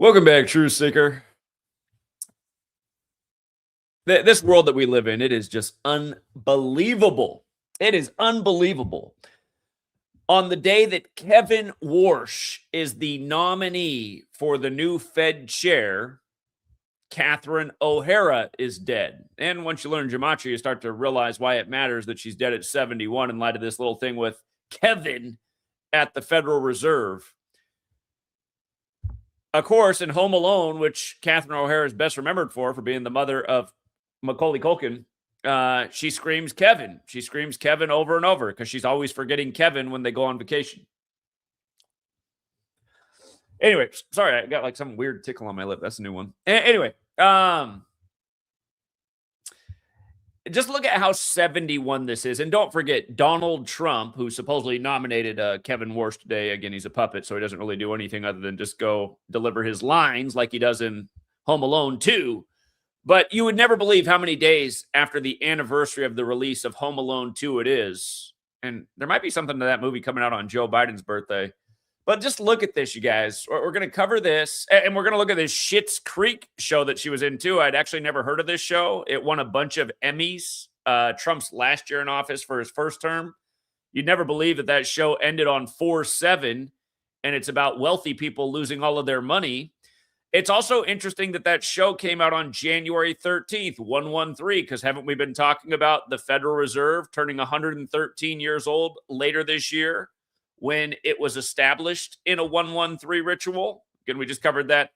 Welcome back, True Seeker. This world that we live in, it is just unbelievable. It is unbelievable. On the day that Kevin Warsh is the nominee for the new Fed chair, Catherine O'Hara is dead. And once you learn gematria, you start to realize why it matters that she's dead at 71 in light of this little thing with Kevin at the Federal Reserve. Of course, in Home Alone, which Catherine O'Hara is best remembered for being the mother of Macaulay Culkin, she screams Kevin. She screams Kevin over and over because she's always forgetting Kevin when they go on vacation. Anyway, sorry, I got like some weird tickle on my lip. That's a new one. Anyway, just look at how 71 this is. And don't forget Donald Trump, who supposedly nominated Kevin Warsh today. Again, he's a puppet, so he doesn't really do anything other than just go deliver his lines like he does in Home Alone 2. But you would never believe how many days after the anniversary of the release of Home Alone 2 it is. And there might be something to that movie coming out on Joe Biden's birthday. But just look at this, you guys. We're going to cover this, and we're going to look at this Schitt's Creek show that she was in, too. I'd actually never heard of this show. It won a bunch of Emmys. Trump's last year in office for his first term. You'd never believe that show ended on 4/7, and it's about wealthy people losing all of their money. It's also interesting that show came out on January 13th, 113, because haven't we been talking about the Federal Reserve turning 113 years old later this year when it was established in a 113 ritual? Again, we just covered that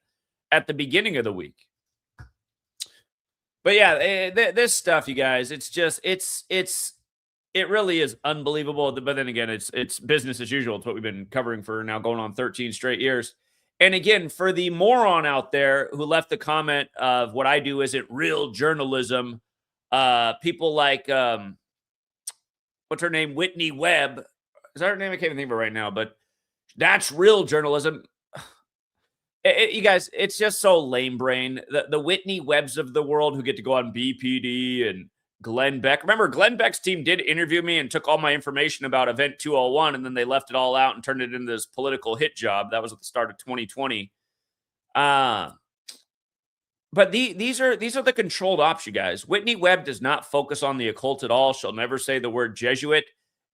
at the beginning of the week. But yeah, this stuff, you guys, it's just, it really is unbelievable. But then again, it's business as usual. It's what we've been covering for now going on 13 straight years. And again, for the moron out there who left the comment of what I do isn't real journalism, people like, what's her name? Whitney Webb. Is that her name? I can't even think of it right now, but that's real journalism. You guys, it's just so lame brain. The Whitney Webbs of the world who get to go on BPD and Glenn Beck. Remember, Glenn Beck's team did interview me and took all my information about Event 201, and then they left it all out and turned it into this political hit job. That was at the start of 2020. But these are the controlled ops, you guys. Whitney Webb does not focus on the occult at all. She'll never say the word Jesuit.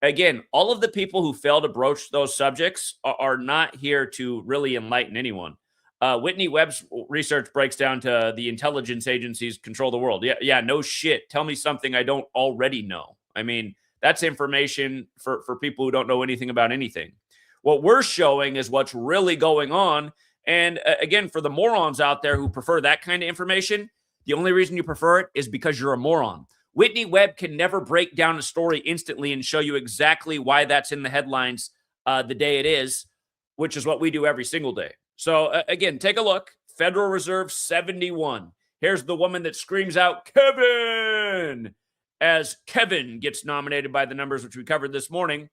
Again, all of the people who fail to broach those subjects are not here to really enlighten anyone. Whitney Webb's research breaks down to the intelligence agencies control the world. Yeah, no shit. Tell me something I don't already know. I mean, that's information for people who don't know anything about anything. What we're showing is what's really going on. And again, for the morons out there who prefer that kind of information, the only reason you prefer it is because you're a moron. Whitney Webb can never break down a story instantly and show you exactly why that's in the headlines the day it is, which is what we do every single day. So again, take a look. Federal Reserve 71. Here's the woman that screams out, Kevin, as Kevin gets nominated by the numbers, which we covered this morning.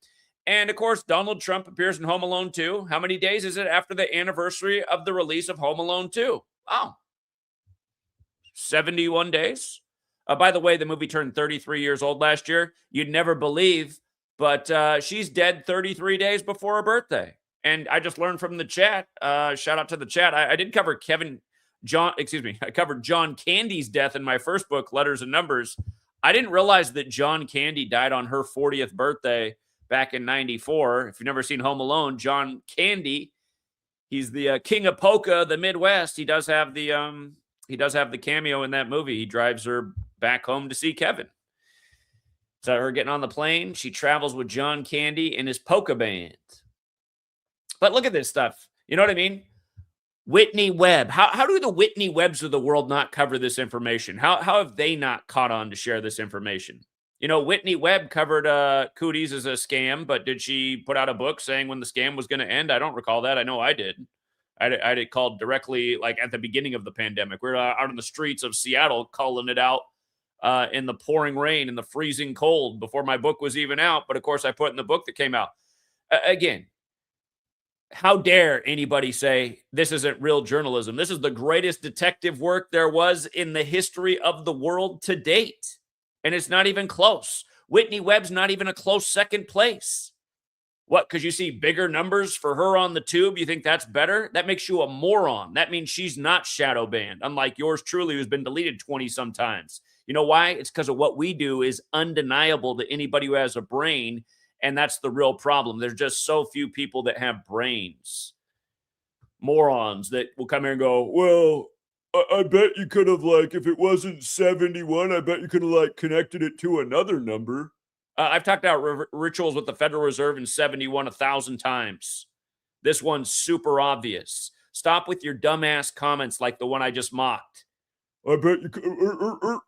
And of course, Donald Trump appears in Home Alone 2. How many days is it after the anniversary of the release of Home Alone 2? Oh, 71 days. By the way, the movie turned 33 years old last year. You'd never believe, but she's dead 33 days before her birthday. And I just learned from the chat, shout out to the chat. I did cover I covered John Candy's death in my first book, Letters and Numbers. I didn't realize that John Candy died on her 40th birthday back in 94. If you've never seen Home Alone, John Candy, he's the king of polka, the Midwest. He does have the cameo in that movie. He drives her back home to see Kevin. So her getting on the plane, she travels with John Candy and his polka band. But look at this stuff. You know what I mean? Whitney Webb. How do the Whitney Webbs of the world not cover this information? How have they not caught on to share this information? You know, Whitney Webb covered cooties as a scam, but did she put out a book saying when the scam was going to end? I don't recall that. I know I did. I had called directly, like at the beginning of the pandemic. We were out on the streets of Seattle calling it out in the pouring rain and the freezing cold before my book was even out. But of course, I put in the book that came out. Again, how dare anybody say this isn't real journalism? This is the greatest detective work there was in the history of the world to date. And it's not even close. Whitney Webb's not even a close second place. What, because you see bigger numbers for her on the tube? You think that's better? That makes you a moron. That means she's not shadow banned, unlike yours truly, who's been deleted 20 sometimes. You know why? It's because of what we do is undeniable to anybody who has a brain, and that's the real problem. There's just so few people that have brains. Morons that will come here and go, well, I bet you could have, like, if it wasn't 71, I bet you could have, like, connected it to another number. I've talked about rituals with the Federal Reserve in 71 1,000 times. This one's super obvious. Stop with your dumbass comments like the one I just mocked. I bet you could.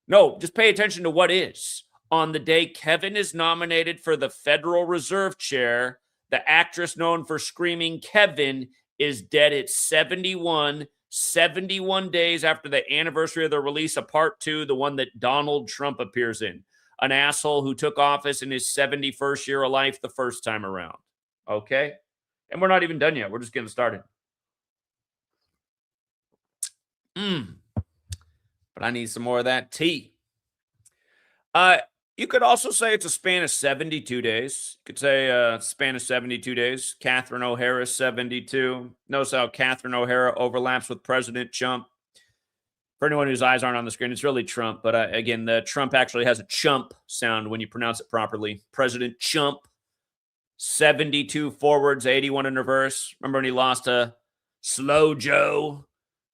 No, just pay attention to what is. On the day Kevin is nominated for the Federal Reserve chair, the actress known for screaming Kevin is dead at 71 days after the anniversary of the release of Part 2, the one that Donald Trump appears in. An asshole who took office in his 71st year of life the first time around. Okay? And we're not even done yet. We're just getting started. But I need some more of that tea. You could also say it's a span of 72 days. You could say a span of 72 days. Catherine O'Hara, 72. Notice how Catherine O'Hara overlaps with President Trump. For anyone whose eyes aren't on the screen, it's really Trump. But again, the Trump actually has a chump sound when you pronounce it properly. President Chump, 72 forwards, 81 in reverse. Remember when he lost to Slow Joe,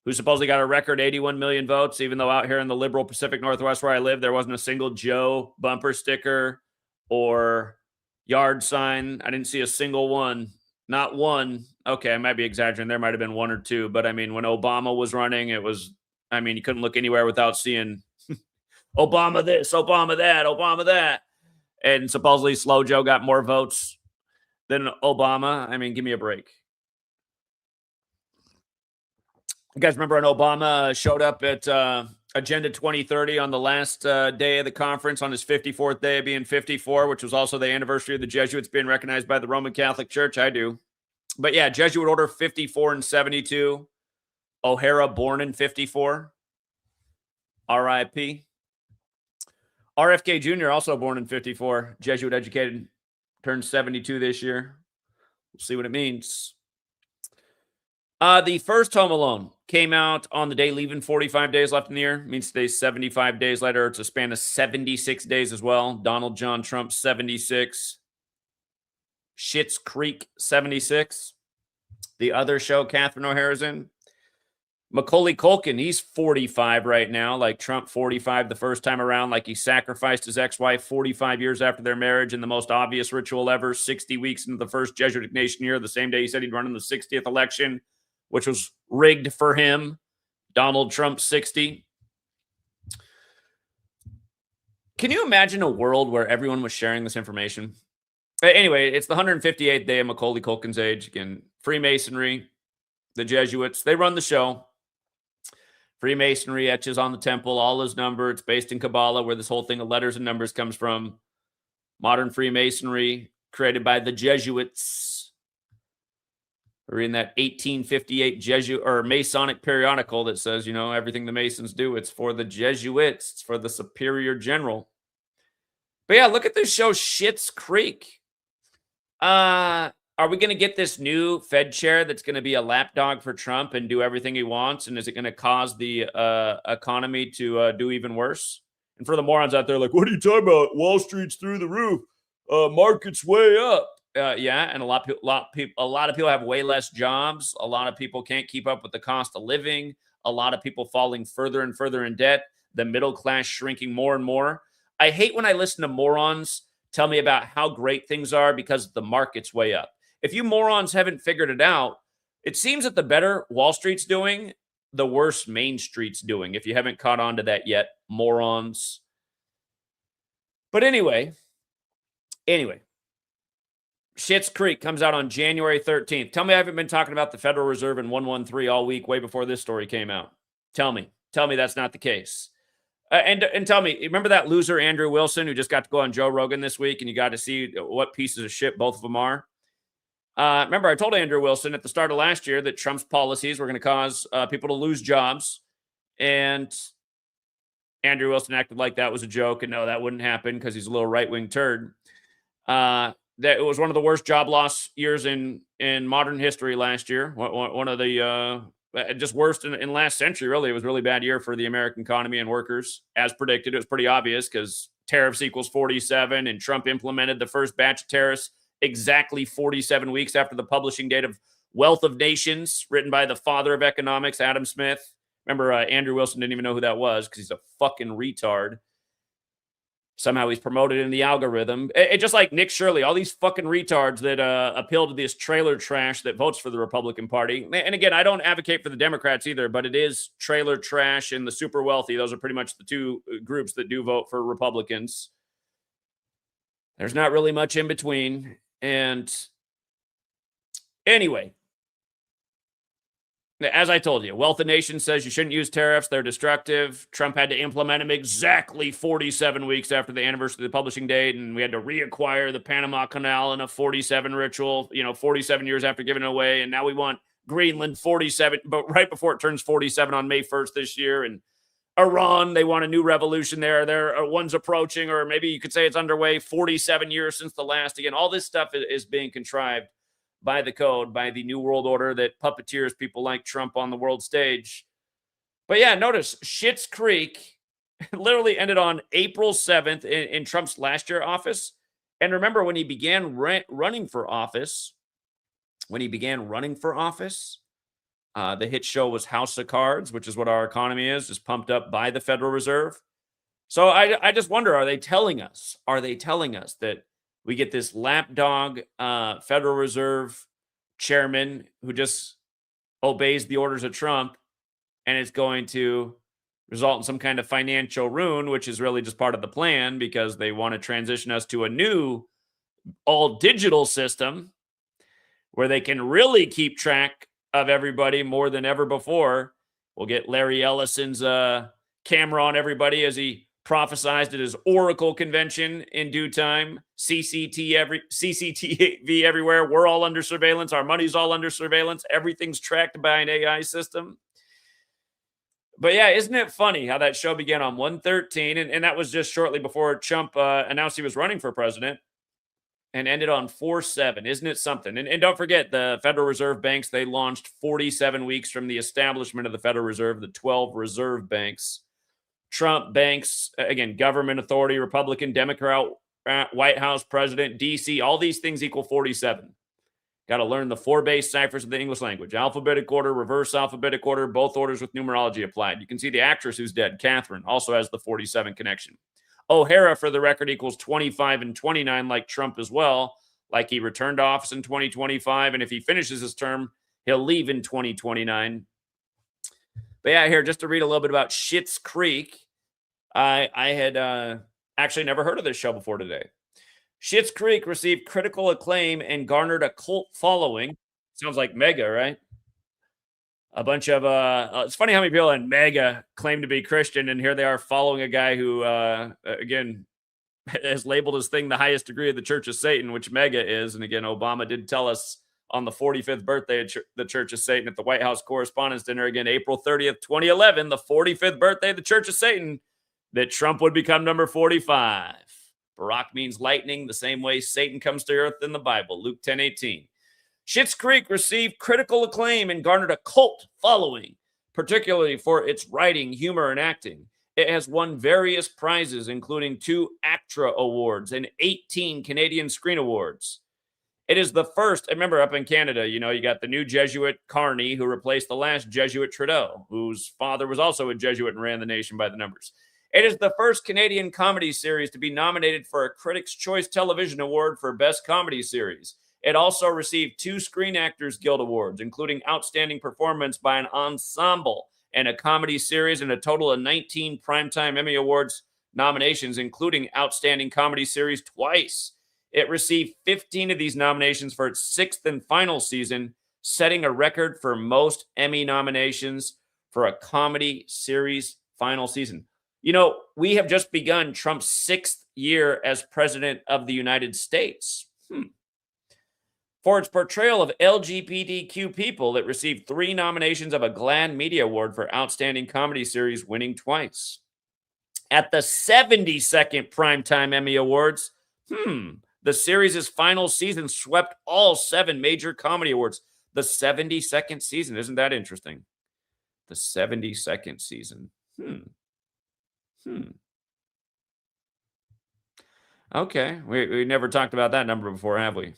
who supposedly got a record 81 million votes, even though out here in the liberal Pacific Northwest where I live, there wasn't a single Joe bumper sticker or yard sign. I didn't see a single one. Not one. Okay, I might be exaggerating. There might have been one or two. But, I mean, when Obama was running, it was... I mean, you couldn't look anywhere without seeing Obama this, Obama that, Obama that. And supposedly Slow Joe got more votes than Obama. I mean, give me a break. You guys remember when Obama showed up at Agenda 2030 on the last day of the conference on his 54th day of being 54, which was also the anniversary of the Jesuits being recognized by the Roman Catholic Church? I do. But yeah, Jesuit Order 54 and 72. O'Hara born in 54. R.I.P. RFK Jr. also born in 54. Jesuit educated. Turned 72 this year. We'll see what it means. The first Home Alone came out on the day leaving 45 days left in the year. It means today's 75 days later. It's a span of 76 days as well. Donald John Trump, 76. Schitt's Creek, 76. The other show Catherine O'Hara's in. Macaulay Culkin, he's 45 right now, like Trump 45 the first time around, like he sacrificed his ex-wife 45 years after their marriage in the most obvious ritual ever, 60 weeks into the first Jesuit nation year, the same day he said he'd run in the 60th election, which was rigged for him. Donald Trump, 60. Can you imagine a world where everyone was sharing this information? Anyway, it's the 158th day of Macaulay Culkin's age. Again, Freemasonry, the Jesuits, they run the show. Freemasonry etches on the temple, all is number. It's based in Kabbalah, where this whole thing of letters and numbers comes from. Modern Freemasonry, created by the Jesuits. We're reading that 1858 Jesuit or Masonic periodical that says, you know, everything the Masons do, it's for the Jesuits. It's for the superior general. But yeah, look at this show, Schitt's Creek. Are we going to get this new Fed chair that's going to be a lapdog for Trump and do everything he wants? And is it going to cause the economy to do even worse? And for the morons out there, like, what are you talking about? Wall Street's through the roof. Market's way up. Yeah, and a lot of people have way less jobs. A lot of people can't keep up with the cost of living. A lot of people falling further and further in debt. The middle class shrinking more and more. I hate when I listen to morons tell me about how great things are because the market's way up. If you morons haven't figured it out, it seems that the better Wall Street's doing, the worse Main Street's doing. If you haven't caught on to that yet, morons. But anyway, Schitt's Creek comes out on January 13th. Tell me I haven't been talking about the Federal Reserve and 113 all week, way before this story came out. Tell me that's not the case. And tell me, remember that loser Andrew Wilson who just got to go on Joe Rogan this week and you got to see what pieces of shit both of them are? Remember, I told Andrew Wilson at the start of last year that Trump's policies were going to cause people to lose jobs. And Andrew Wilson acted like that was a joke. And no, that wouldn't happen because he's a little right-wing turd. that it was one of the worst job loss years in modern history last year. One of the just worst in last century, really. It was a really bad year for the American economy and workers. As predicted, it was pretty obvious because tariffs equals 47, and Trump implemented the first batch of tariffs exactly 47 weeks after the publishing date of Wealth of Nations, written by the father of economics, Adam Smith. Remember, Andrew Wilson didn't even know who that was because he's a fucking retard. Somehow he's promoted in the algorithm. It just like Nick Shirley, all these fucking retards that appeal to this trailer trash that votes for the Republican Party. And again, I don't advocate for the Democrats either, but it is trailer trash and the super wealthy. Those are pretty much the two groups that do vote for Republicans. There's not really much in between. And anyway, as I told you, Wealth of Nations says you shouldn't use tariffs. They're destructive. Trump had to implement them exactly 47 weeks after the anniversary of the publishing date, and we had to reacquire the Panama Canal in a 47 ritual, 47 years after giving it away, and now we want Greenland 47, but right before it turns 47 on May 1st this year, and Iran, they want a new revolution there. One's approaching, or maybe you could say it's underway, 47 years since the last. Again, all this stuff is being contrived by the code, by the New World Order that puppeteers people like Trump on the world stage. But yeah, notice Schitt's Creek literally ended on April 7th in Trump's last year office. And remember, when he began running for office, the hit show was House of Cards, which is what our economy is pumped up by the Federal Reserve. So I just wonder, are they telling us that we get this lapdog Federal Reserve chairman who just obeys the orders of Trump, and it's going to result in some kind of financial ruin, which is really just part of the plan because they want to transition us to a new all-digital system where they can really keep track of everybody more than ever before. We'll get Larry Ellison's camera on everybody as he prophesized at his Oracle convention in due time. CCTV everywhere. We're all under surveillance. Our money's all under surveillance. Everything's tracked by an AI system. But yeah, isn't it funny how that show began on 1/13, and that was just shortly before Trump announced he was running for president, and ended on 4/7. Isn't it something? And don't forget, the Federal Reserve banks, they launched 47 weeks from the establishment of the Federal Reserve, the 12 reserve banks. Trump banks, again, government authority, Republican, Democrat, White House, president, DC, all these things equal 47. Got to learn the 4 base ciphers of the English language. Alphabetic order, reverse alphabetic order, both orders with numerology applied. You can see the actress who's dead, Catherine, also has the 47 connection. O'Hara, for the record, equals 25 and 29, like Trump as well. Like he returned to office in 2025, and if he finishes his term, he'll leave in 2029. But yeah, here, just to read a little bit about Schitt's Creek. I had actually never heard of this show before today. Schitt's Creek received critical acclaim and garnered a cult following. Sounds like Mega, right? A bunch of, it's funny how many people in Mega claim to be Christian, and here they are following a guy who, again, has labeled his thing the highest degree of the Church of Satan, which Mega is. And again, Obama did tell us on the 45th birthday of the Church of Satan at the White House Correspondents' Dinner, again, April 30th, 2011, the 45th birthday of the Church of Satan, that Trump would become number 45. Barak means lightning, the same way Satan comes to earth in the Bible, Luke 10:18. Schitt's Creek received critical acclaim and garnered a cult following, particularly for its writing, humor, and acting. It has won various prizes, including 2 ACTRA Awards and 18 Canadian Screen Awards. It is the first, I remember up in Canada, you got the new Jesuit Carney, who replaced the last Jesuit Trudeau, whose father was also a Jesuit and ran the nation by the numbers. It is the first Canadian comedy series to be nominated for a Critics' Choice Television Award for Best Comedy Series. It also received 2 Screen Actors Guild Awards, including Outstanding Performance by an Ensemble and a Comedy Series, and a total of 19 Primetime Emmy Awards nominations, including Outstanding Comedy Series twice. It received 15 of these nominations for its 6th and final season, setting a record for most Emmy nominations for a comedy series final season. We have just begun Trump's 6th year as president of the United States. For its portrayal of LGBTQ people, it received 3 nominations of a GLAAD Media Award for Outstanding Comedy Series, winning twice. At the 72nd Primetime Emmy Awards, The series' final season swept all 7 major comedy awards. The 72nd season. Isn't that interesting? The 72nd season. Okay. We never talked about that number before, have we?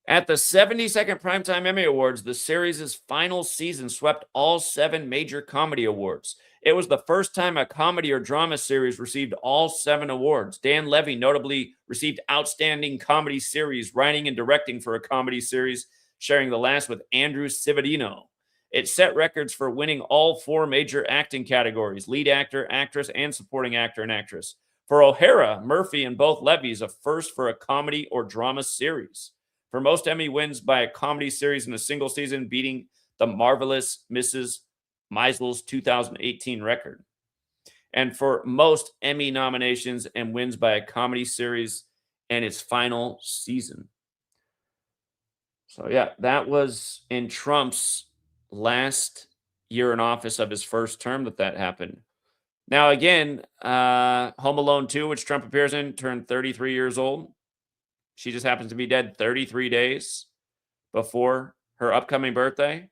At the 72nd Primetime Emmy Awards, the series' final season swept all 7 major comedy awards. It was the first time a comedy or drama series received all 7 awards. Dan Levy notably received Outstanding Comedy Series, writing and directing for a comedy series, sharing the last with Andrew Civadino. It set records for winning all 4 major acting categories: lead actor, actress, and supporting actor and actress. For O'Hara, Murphy, and both Levies, a first for a comedy or drama series. For most Emmy wins by a comedy series in a single season, beating the marvelous Mrs. Meisel's 2018 record. And for most Emmy nominations and wins by a comedy series and its final season. So, yeah, that was in Trump's last year in office of his first term that happened. Now, again, Home Alone 2, which Trump appears in, turned 33 years old. She just happens to be dead 33 days before her upcoming birthday.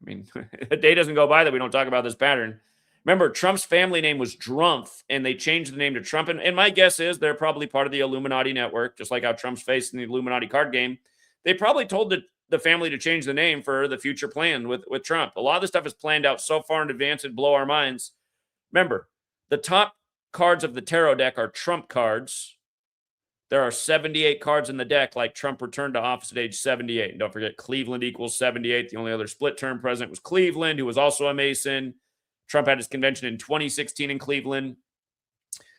I mean, a day doesn't go by that we don't talk about this pattern. Remember, Trump's family name was Drumpf, and they changed the name to Trump. And my guess is they're probably part of the Illuminati network, just like how Trump's face in the Illuminati card game. They probably told the family to change the name for the future plan with Trump. A lot of this stuff is planned out so far in advance it'd blow our minds. Remember, the top cards of the tarot deck are Trump cards. There are 78 cards in the deck, like Trump returned to office at age 78. And don't forget, Cleveland equals 78. The only other split-term president was Cleveland, who was also a Mason. Trump had his convention in 2016 in Cleveland.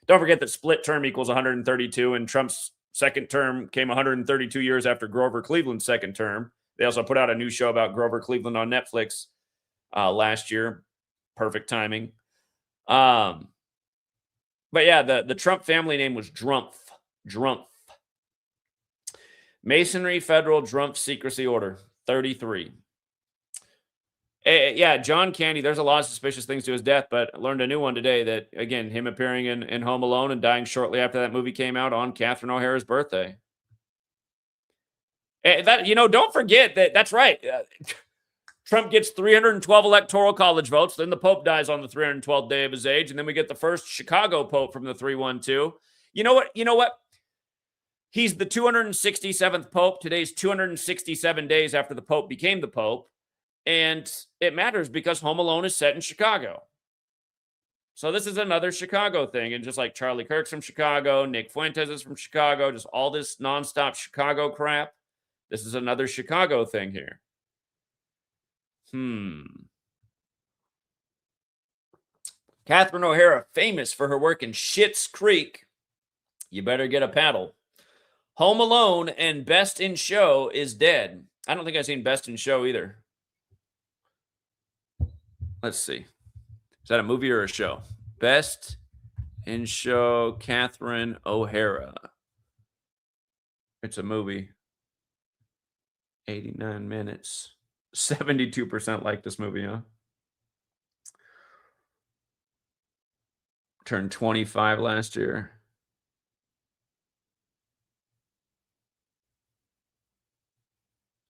Don't forget that split term equals 132, and Trump's second term came 132 years after Grover Cleveland's second term. They also put out a new show about Grover Cleveland on Netflix last year. Perfect timing. But yeah, the Trump family name was Drumpf. Masonry Federal Drumpf Secrecy Order, 33. Yeah, John Candy, there's a lot of suspicious things to his death, but I learned a new one today that, again, him appearing in Home Alone and dying shortly after that movie came out on Catherine O'Hara's birthday. Don't forget that's right. Trump gets 312 electoral college votes. Then the Pope dies on the 312th day of his age. And then we get the first Chicago Pope from the 312. You know what? He's the 267th Pope. Today's 267 days after the Pope became the Pope. And it matters because Home Alone is set in Chicago. So this is another Chicago thing. And just like Charlie Kirk's from Chicago, Nick Fuentes is from Chicago, just all this nonstop Chicago crap. This is another Chicago thing here. Catherine O'Hara, famous for her work in Schitt's Creek. You better get a paddle. Home Alone and Best in Show is dead. I don't think I've seen Best in Show either. Let's see. Is that a movie or a show? Best in Show, Catherine O'Hara. It's a movie. 89 minutes. 72% like this movie, huh? Turned 25 last year.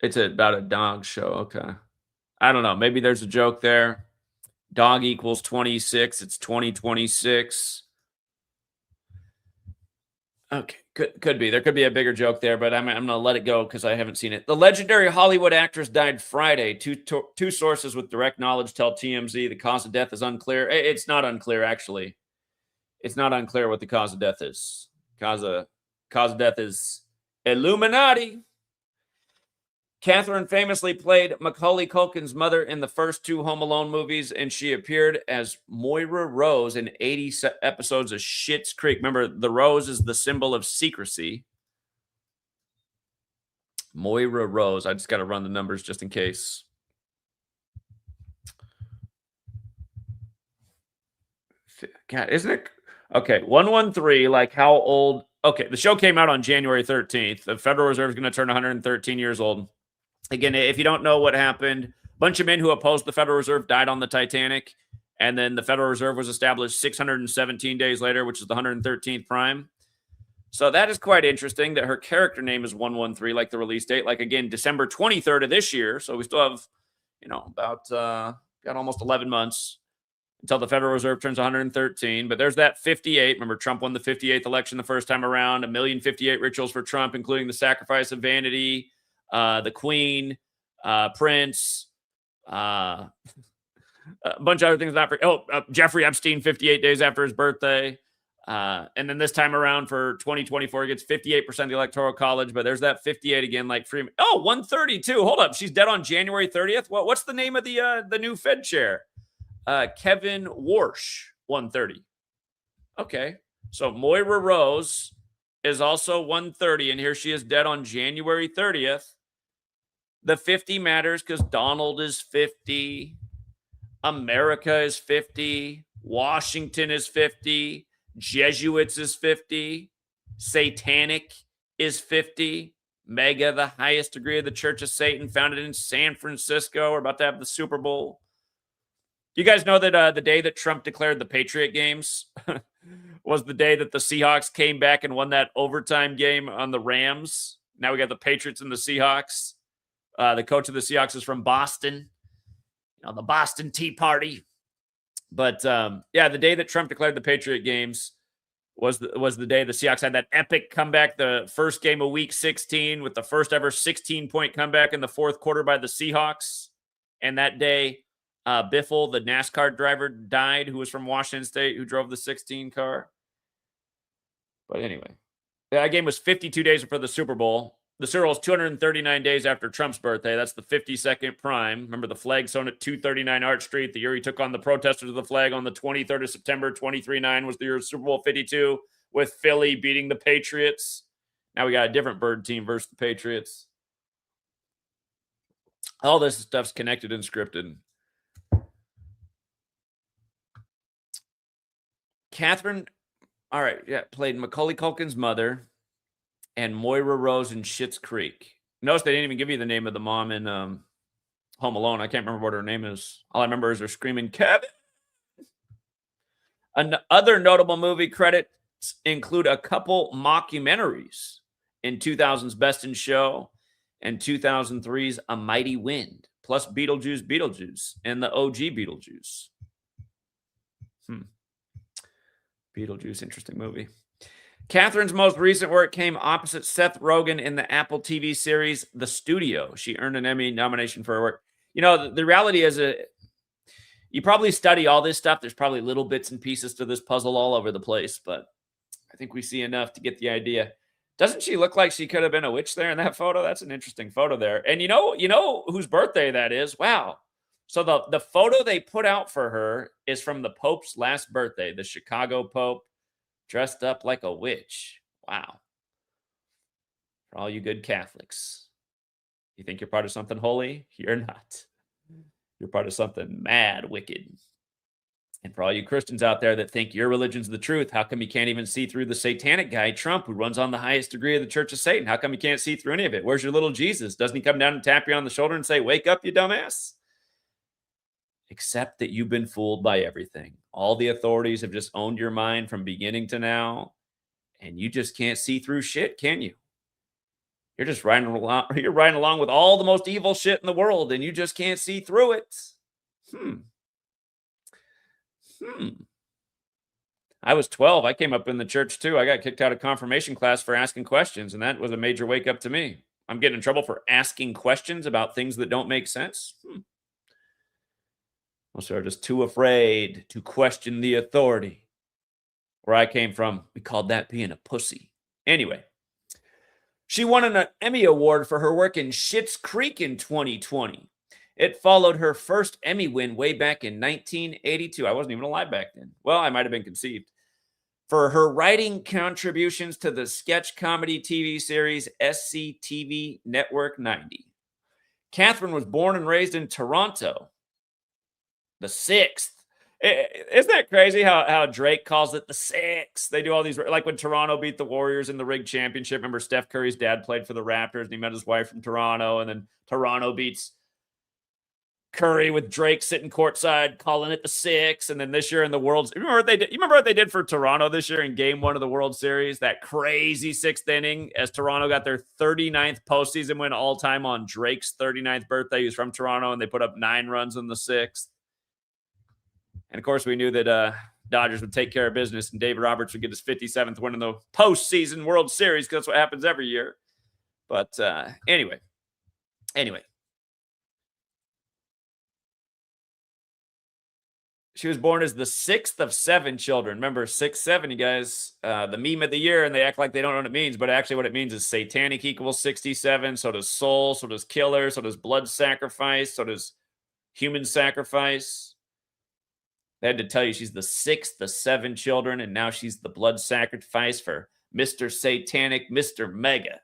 It's about a dog show. Okay. I don't know. Maybe there's a joke there. Dog equals 26. It's 2026. Okay. Could be. There could be a bigger joke there, but I'm going to let it go because I haven't seen it. The legendary Hollywood actress died Friday. Two sources with direct knowledge tell TMZ the cause of death is unclear. It's not unclear, actually. It's not unclear what the cause of death is. Cause of death is Illuminati. Catherine famously played Macaulay Culkin's mother in the first 2 Home Alone movies, and she appeared as Moira Rose in 80 episodes of Schitt's Creek. Remember, the rose is the symbol of secrecy. Moira Rose. I just got to run the numbers just in case. God, isn't it? Okay, 113, like how old? Okay, the show came out on January 13th. The Federal Reserve is going to turn 113 years old. Again, if you don't know what happened, a bunch of men who opposed the Federal Reserve died on the Titanic, and then the Federal Reserve was established 617 days later, which is the 113th prime. So that is quite interesting that her character name is 113, like the release date. Like, again, December 23rd of this year. So we still have, about got almost 11 months until the Federal Reserve turns 113. But there's that 58. Remember, Trump won the 58th election the first time around. 1,058 rituals for Trump, including the sacrifice of vanity, the Queen, Prince, a bunch of other things. Jeffrey Epstein, 58 days after his birthday. And then this time around for 2024, he gets 58% of the Electoral College. But there's that 58 again, like Freeman. Oh, 132. Hold up. She's dead on January 30th. What's the name of the new Fed chair? Kevin Warsh, 130. Okay. So Moira Rose is also 130. And here she is dead on January 30th. The 50 matters because Donald is 50. America is 50. Washington is 50. Jesuits is 50. Satanic is 50. Mega, the highest degree of the Church of Satan, founded in San Francisco. We're about to have the Super Bowl. You guys know that the day that Trump declared the Patriot games was the day that the Seahawks came back and won that overtime game on the Rams. Now we got the Patriots and the Seahawks. The coach of the Seahawks is from Boston. The Boston Tea Party. But the day that Trump declared the Patriot games was the day the Seahawks had that epic comeback, the first game of Week 16 with the first ever 16-point comeback in the fourth quarter by the Seahawks. And that day, Biffle, the NASCAR driver, died, who was from Washington State, who drove the 16 car. But anyway, that game was 52 days before the Super Bowl. The Super Bowl is 239 days after Trump's birthday. That's the 52nd prime. Remember the flag sewn at 239 Arch Street, the year he took on the protesters of the flag on the 23rd of September. 23-9 was the year of Super Bowl 52 with Philly beating the Patriots. Now we got a different bird team versus the Patriots. All this stuff's connected and scripted. Catherine, all right, played Macaulay Culkin's mother and Moira Rose in Schitt's Creek. Notice they didn't even give you the name of the mom in Home Alone. I can't remember what her name is. All I remember is her screaming, Kevin! Other notable movie credits include a couple mockumentaries in 2000's Best in Show and 2003's A Mighty Wind, plus Beetlejuice, and the OG Beetlejuice. Beetlejuice, interesting movie. Catherine's most recent work came opposite Seth Rogen in the Apple TV series The Studio. She earned an Emmy nomination for her work. The reality is you probably study all this stuff. There's probably little bits and pieces to this puzzle all over the place, but I think we see enough to get the idea. Doesn't she look like she could have been a witch there in that photo? That's an interesting photo there. And you know whose birthday that is? Wow. So the photo they put out for her is from the Pope's last birthday, the Chicago Pope, dressed up like a witch. Wow. For all you good Catholics. You think you're part of something holy? You're not. You're part of something mad, wicked. And for all you Christians out there that think your religion's the truth, how come you can't even see through the satanic guy, Trump, who runs on the highest degree of the Church of Satan? How come you can't see through any of it? Where's your little Jesus? Doesn't he come down and tap you on the shoulder and say, wake up, you dumbass? Except that you've been fooled by everything. All the authorities have just owned your mind from beginning to now, and you just can't see through shit, can you? You're just riding along with all the most evil shit in the world, and you just can't see through it. I was 12. I came up in the church too. I got kicked out of confirmation class for asking questions, and that was a major wake up to me. I'm getting in trouble for asking questions about things that don't make sense. Most are just too afraid to question the authority. Where I came from, we called that being a pussy. Anyway, she won an Emmy Award for her work in Schitt's Creek in 2020. It followed her first Emmy win way back in 1982. I wasn't even alive back then. Well, I might have been conceived. For her writing contributions to the sketch comedy TV series SCTV Network 90. Catherine was born and raised in Toronto. The sixth. Isn't that crazy how Drake calls it the sixth? They do all these, like when Toronto beat the Warriors in the Rig Championship. Remember, Steph Curry's dad played for the Raptors, and he met his wife from Toronto, and then Toronto beats Curry with Drake sitting courtside, calling it the 6. And then this year in the World, you remember what they did for Toronto this year in Game 1 of the World Series? That crazy 6th inning as Toronto got their 39th postseason win all time on Drake's 39th birthday. He was from Toronto, and they put up 9 runs in the 6th. And of course, we knew that Dodgers would take care of business, and David Roberts would get his 57th win in the postseason World Series, because that's what happens every year. But anyway. She was born as the 6th of 7 children. Remember, 6, 7, you guys. The meme of the year, and they act like they don't know what it means, but actually what it means is satanic equals 67. So does soul, so does killer, so does blood sacrifice, so does human sacrifice. They had to tell you she's the 6th of 7 children, and now she's the blood sacrifice for Mr. Satanic, Mr. Mega,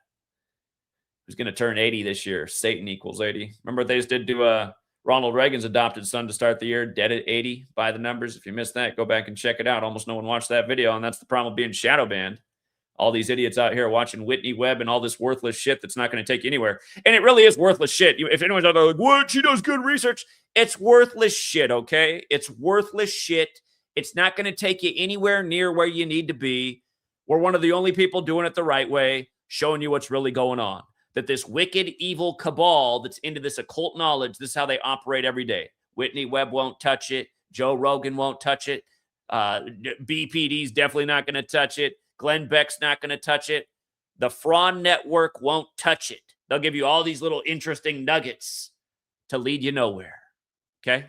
who's going to turn 80 this year. Satan equals 80. Remember what they just did to Ronald Reagan's adopted son to start the year, dead at 80 by the numbers. If you missed that, go back and check it out. Almost no one watched that video, and that's the problem with being shadow banned. All these idiots out here watching Whitney Webb and all this worthless shit that's not going to take you anywhere. And it really is worthless shit. If anyone's out there like, what? She does good research. It's worthless shit, okay? It's worthless shit. It's not going to take you anywhere near where you need to be. We're one of the only people doing it the right way, showing you what's really going on. That this wicked, evil cabal that's into this occult knowledge, this is how they operate every day. Whitney Webb won't touch it. Joe Rogan won't touch it. BPD's definitely not going to touch it. Glenn Beck's not going to touch it. The Fraud Network won't touch it. They'll give you all these little interesting nuggets to lead you nowhere. Okay?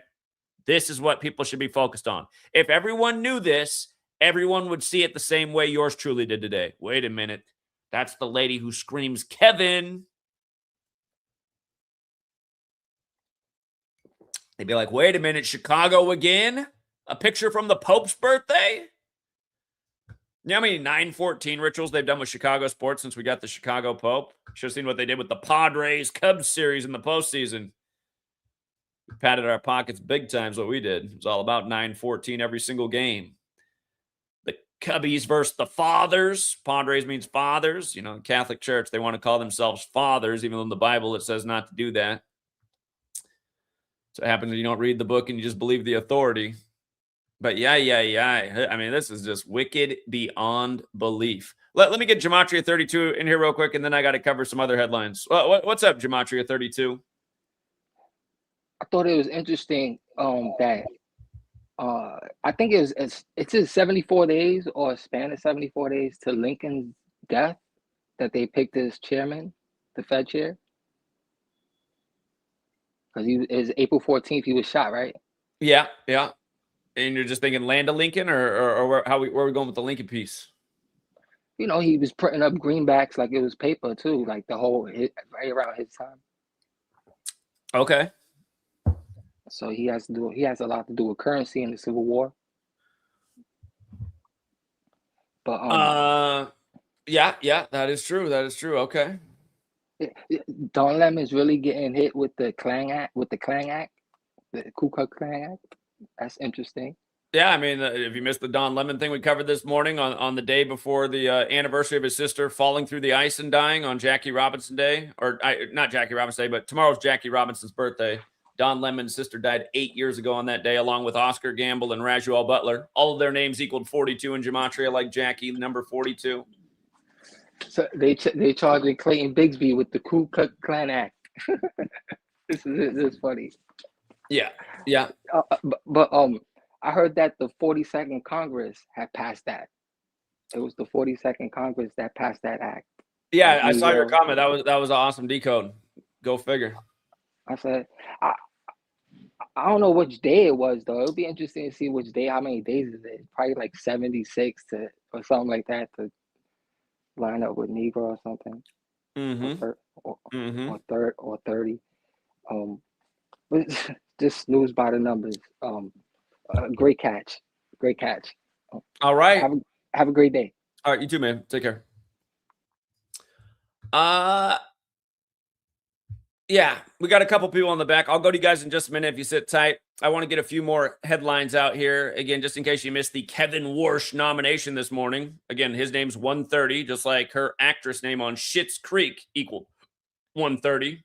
This is what people should be focused on. If everyone knew this, everyone would see it the same way yours truly did today. Wait a minute. That's the lady who screams, Kevin. They'd be like, wait a minute, Chicago again? A picture from the Pope's birthday? You know how many 9/14 rituals they've done with Chicago sports since we got the Chicago Pope? Should have seen what they did with the Padres Cubs series in the postseason. We patted our pockets big time is what we did. It was all about 9/14 every single game. The Cubbies versus the Fathers. Padres means fathers. You know, Catholic Church, they want to call themselves fathers, even though in the Bible it says not to do that. So it happens when you don't read the book and you just believe the authority. But yeah. I mean, this is just wicked beyond belief. Let me get Gematria32 in here real quick, and then I got to cover some other headlines. What's up, Gematria32? I thought it was interesting that I think it's 74 days or a span of 74 days to Lincoln's death that they picked as chairman, the Fed chair. Because is April 14th he was shot, right? Yeah. And you're just thinking Land of Lincoln, or where are we going with the Lincoln piece? You know, he was printing up greenbacks like it was paper too, like the whole right around his time. Okay. So he has a lot to do with currency in the Civil War. But yeah, that is true. Okay. Don Lemon's really getting hit with the Klan Act, the Ku Klux Klan Act. That's interesting. Yeah, I mean, if you missed the Don Lemon thing we covered this morning on the day before the anniversary of his sister falling through the ice and dying on Jackie Robinson Day, not Jackie Robinson Day, but tomorrow's Jackie Robinson's birthday. Don Lemon's sister died 8 years ago on that day, along with Oscar Gamble and Rajuel Butler. All of their names equaled 42 in Gematria, like Jackie, number 42. So they charging Clayton Bigsby with the Ku Klux Klan Act. This is funny. Yeah. But I heard that the 42nd Congress had passed that. It was the 42nd Congress that passed that act. Yeah, I saw your comment. That was an awesome decode. Go figure. I said, I don't know which day it was though. It would be interesting to see which day. How many days is it? Probably like 76 or something like that to line up with Negro or something. Or 30. But just news by the numbers. Great catch. All right. Have a great day. All right, you too, man. Take care. Yeah, we got a couple people on the back. I'll go to you guys in just a minute if you sit tight. I want to get a few more headlines out here. Again, just in case you missed the Kevin Warsh nomination this morning. Again, his name's 130, just like her actress name on Schitt's Creek equal 130.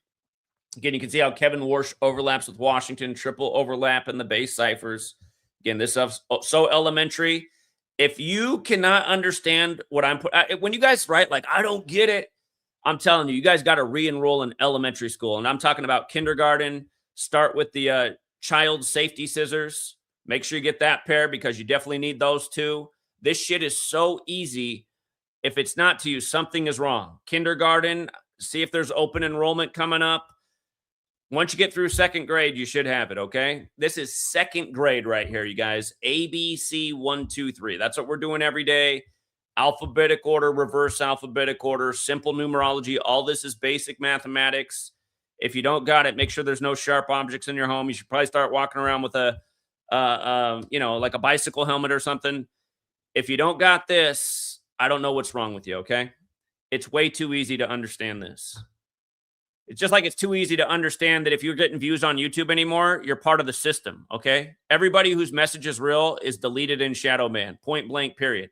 Again, you can see how Kevin Warsh overlaps with Washington, triple overlap in the base ciphers. Again, this stuff's so elementary. If you cannot understand what I'm putting, when you guys write like, I don't get it, I'm telling you, you guys got to re-enroll in elementary school. And I'm talking about kindergarten. Start with the child safety scissors. Make sure you get that pair because you definitely need those too. This shit is so easy. If it's not to you, something is wrong. Kindergarten, see if there's open enrollment coming up. Once you get through second grade, you should have it, okay? This is second grade right here, you guys. A, B, C, 1, 2, 3. That's what we're doing every day. Alphabetic order, reverse alphabetic order, simple numerology. All this is basic mathematics. If you don't got it, make sure there's no sharp objects in your home. You should probably start walking around with a, like a bicycle helmet or something. If you don't got this, I don't know what's wrong with you, okay? It's way too easy to understand this. It's just like it's too easy to understand that if you're getting views on YouTube anymore, you're part of the system, okay? Everybody whose message is real is deleted in shadow ban, point blank, period.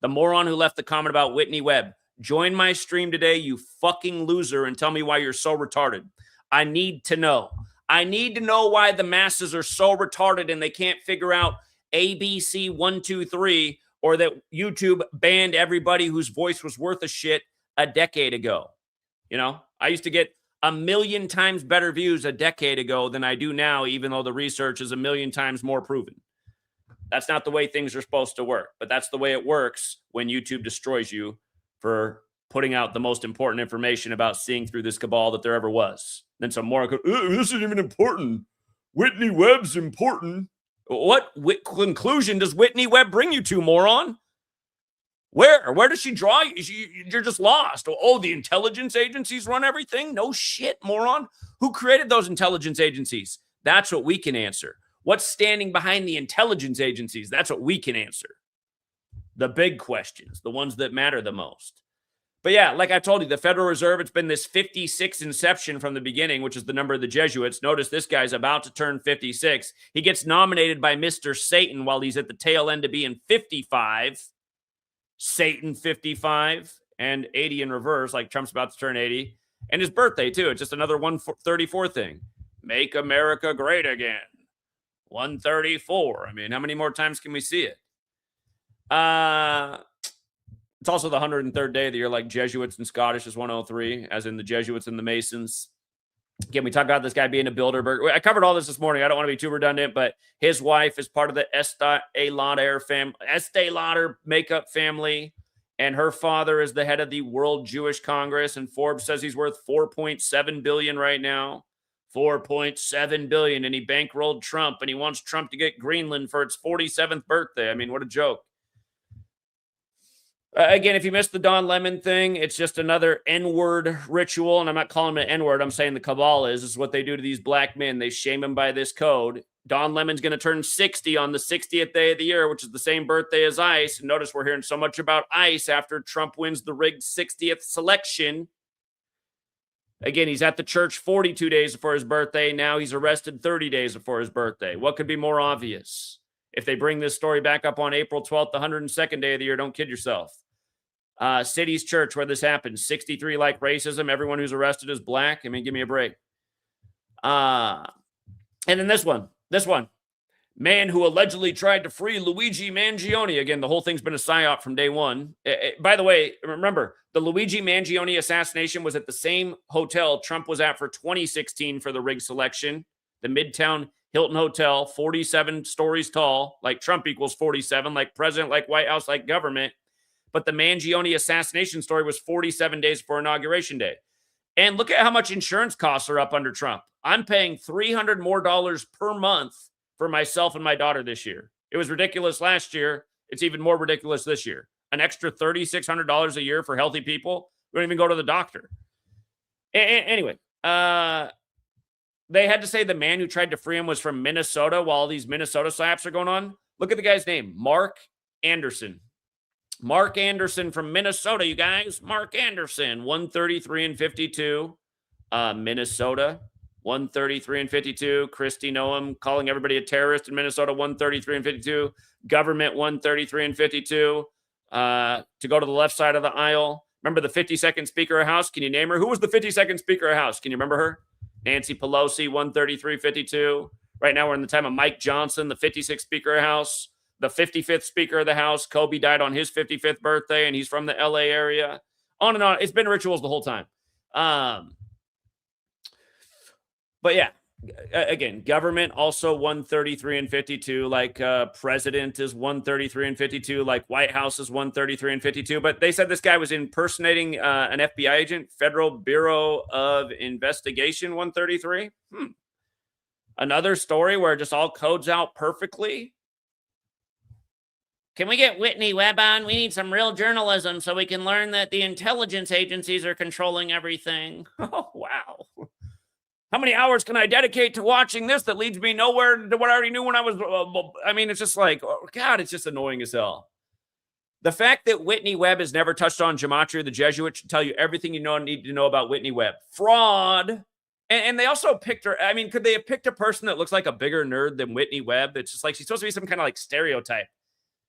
The moron who left the comment about Whitney Webb, join my stream today, you fucking loser, and tell me why you're so retarded. I need to know. I need to know why the masses are so retarded and they can't figure out ABC 1, 2, 3, or that YouTube banned everybody whose voice was worth a shit a decade ago. You know, I used to get 1,000,000 times better views a decade ago than I do now, even though the research is 1,000,000 times more proven. That's not the way things are supposed to work, but that's the way it works when YouTube destroys you for putting out the most important information about seeing through this cabal that there ever was. Then some more go, this isn't even important. Whitney Webb's important. What conclusion does Whitney Webb bring you to, moron? Where does she draw you? You're just lost. Oh, the intelligence agencies run everything? No shit, moron. Who created those intelligence agencies? That's what we can answer. What's standing behind the intelligence agencies? That's what we can answer. The big questions, the ones that matter the most. But yeah, like I told you, the Federal Reserve, it's been this 56 inception from the beginning, which is the number of the Jesuits. Notice this guy's about to turn 56. He gets nominated by Mr. Satan while he's at the tail end of being 55. Satan 55 and 80 in reverse, like Trump's about to turn 80. And his birthday, too. It's just another 134 thing. Make America great again. 134. I mean, how many more times can we see it? It's also the 103rd day of the year, like Jesuits and Scottish is 103, as in the Jesuits and the Masons. Again, we talked about this guy being a Bilderberg. I covered all this morning. I don't want to be too redundant, but his wife is part of the Estee Lauder makeup family, and her father is the head of the World Jewish Congress, and Forbes says he's worth $4.7 billion right now. $4.7 billion, and he bankrolled Trump, and he wants Trump to get Greenland for its 47th birthday. I mean, what a joke. Again, if you missed the Don Lemon thing, it's just another N-word ritual, and I'm not calling it an N-word. I'm saying the cabal is what they do to these black men. They shame them by this code. Don Lemon's going to turn 60 on the 60th day of the year, which is the same birthday as ICE. And notice we're hearing so much about ICE after Trump wins the rigged 60th selection. Again, he's at the church 42 days before his birthday. Now he's arrested 30 days before his birthday. What could be more obvious? If they bring this story back up on April 12th, the 102nd day of the year, don't kid yourself. City's Church, where this happens, 63 like racism. Everyone who's arrested is black. I mean, give me a break. And then this one, man who allegedly tried to free Luigi Mangione. Again, the whole thing's been a psyop from day one. By the way, remember, the Luigi Mangione assassination was at the same hotel Trump was at for 2016 for the rig selection, the Midtown Hilton Hotel, 47 stories tall, like Trump equals 47, like president, like White House, like government. But the Mangione assassination story was 47 days before Inauguration Day. And look at how much insurance costs are up under Trump. I'm paying $300 more per month for myself and my daughter this year. It was ridiculous last year. It's even more ridiculous this year. An extra $3,600 a year for healthy people. We don't even go to the doctor. Anyway, they had to say the man who tried to free him was from Minnesota while all these Minnesota slaps are going on. Look at the guy's name, Mark Anderson. Mark Anderson from Minnesota, you guys. Mark Anderson, 133 and 52. Minnesota, 133 and 52. Christie Noam calling everybody a terrorist in Minnesota, 133 and 52. Government, 133 and 52. To go to the left side of the aisle. Remember the 52nd Speaker of House? Can you name her? Who was the 52nd Speaker of House? Can you remember her? Nancy Pelosi, 133.52. Right now, we're in the time of Mike Johnson, the 56th Speaker of the House, the 55th Speaker of the House. Kobe died on his 55th birthday, and he's from the LA area. On and on. It's been rituals the whole time. But yeah, again, government also 133 and 52. Like president is 133 and 52. Like White House is 133 and 52. But they said this guy was impersonating an FBI agent, Federal Bureau of Investigation 133. Another story where it just all codes out perfectly. Can we get Whitney Webb on? We need some real journalism so we can learn that the intelligence agencies are controlling everything. Oh, wow. How many hours can I dedicate to watching this that leads me nowhere to what I already knew when I was... I mean, it's just like, oh, God, it's just annoying as hell. The fact that Whitney Webb has never touched on Gematria the Jesuit should tell you everything you need to know about Whitney Webb. Fraud. And they also picked her. I mean, could they have picked a person that looks like a bigger nerd than Whitney Webb? It's just like she's supposed to be some kind of like stereotype.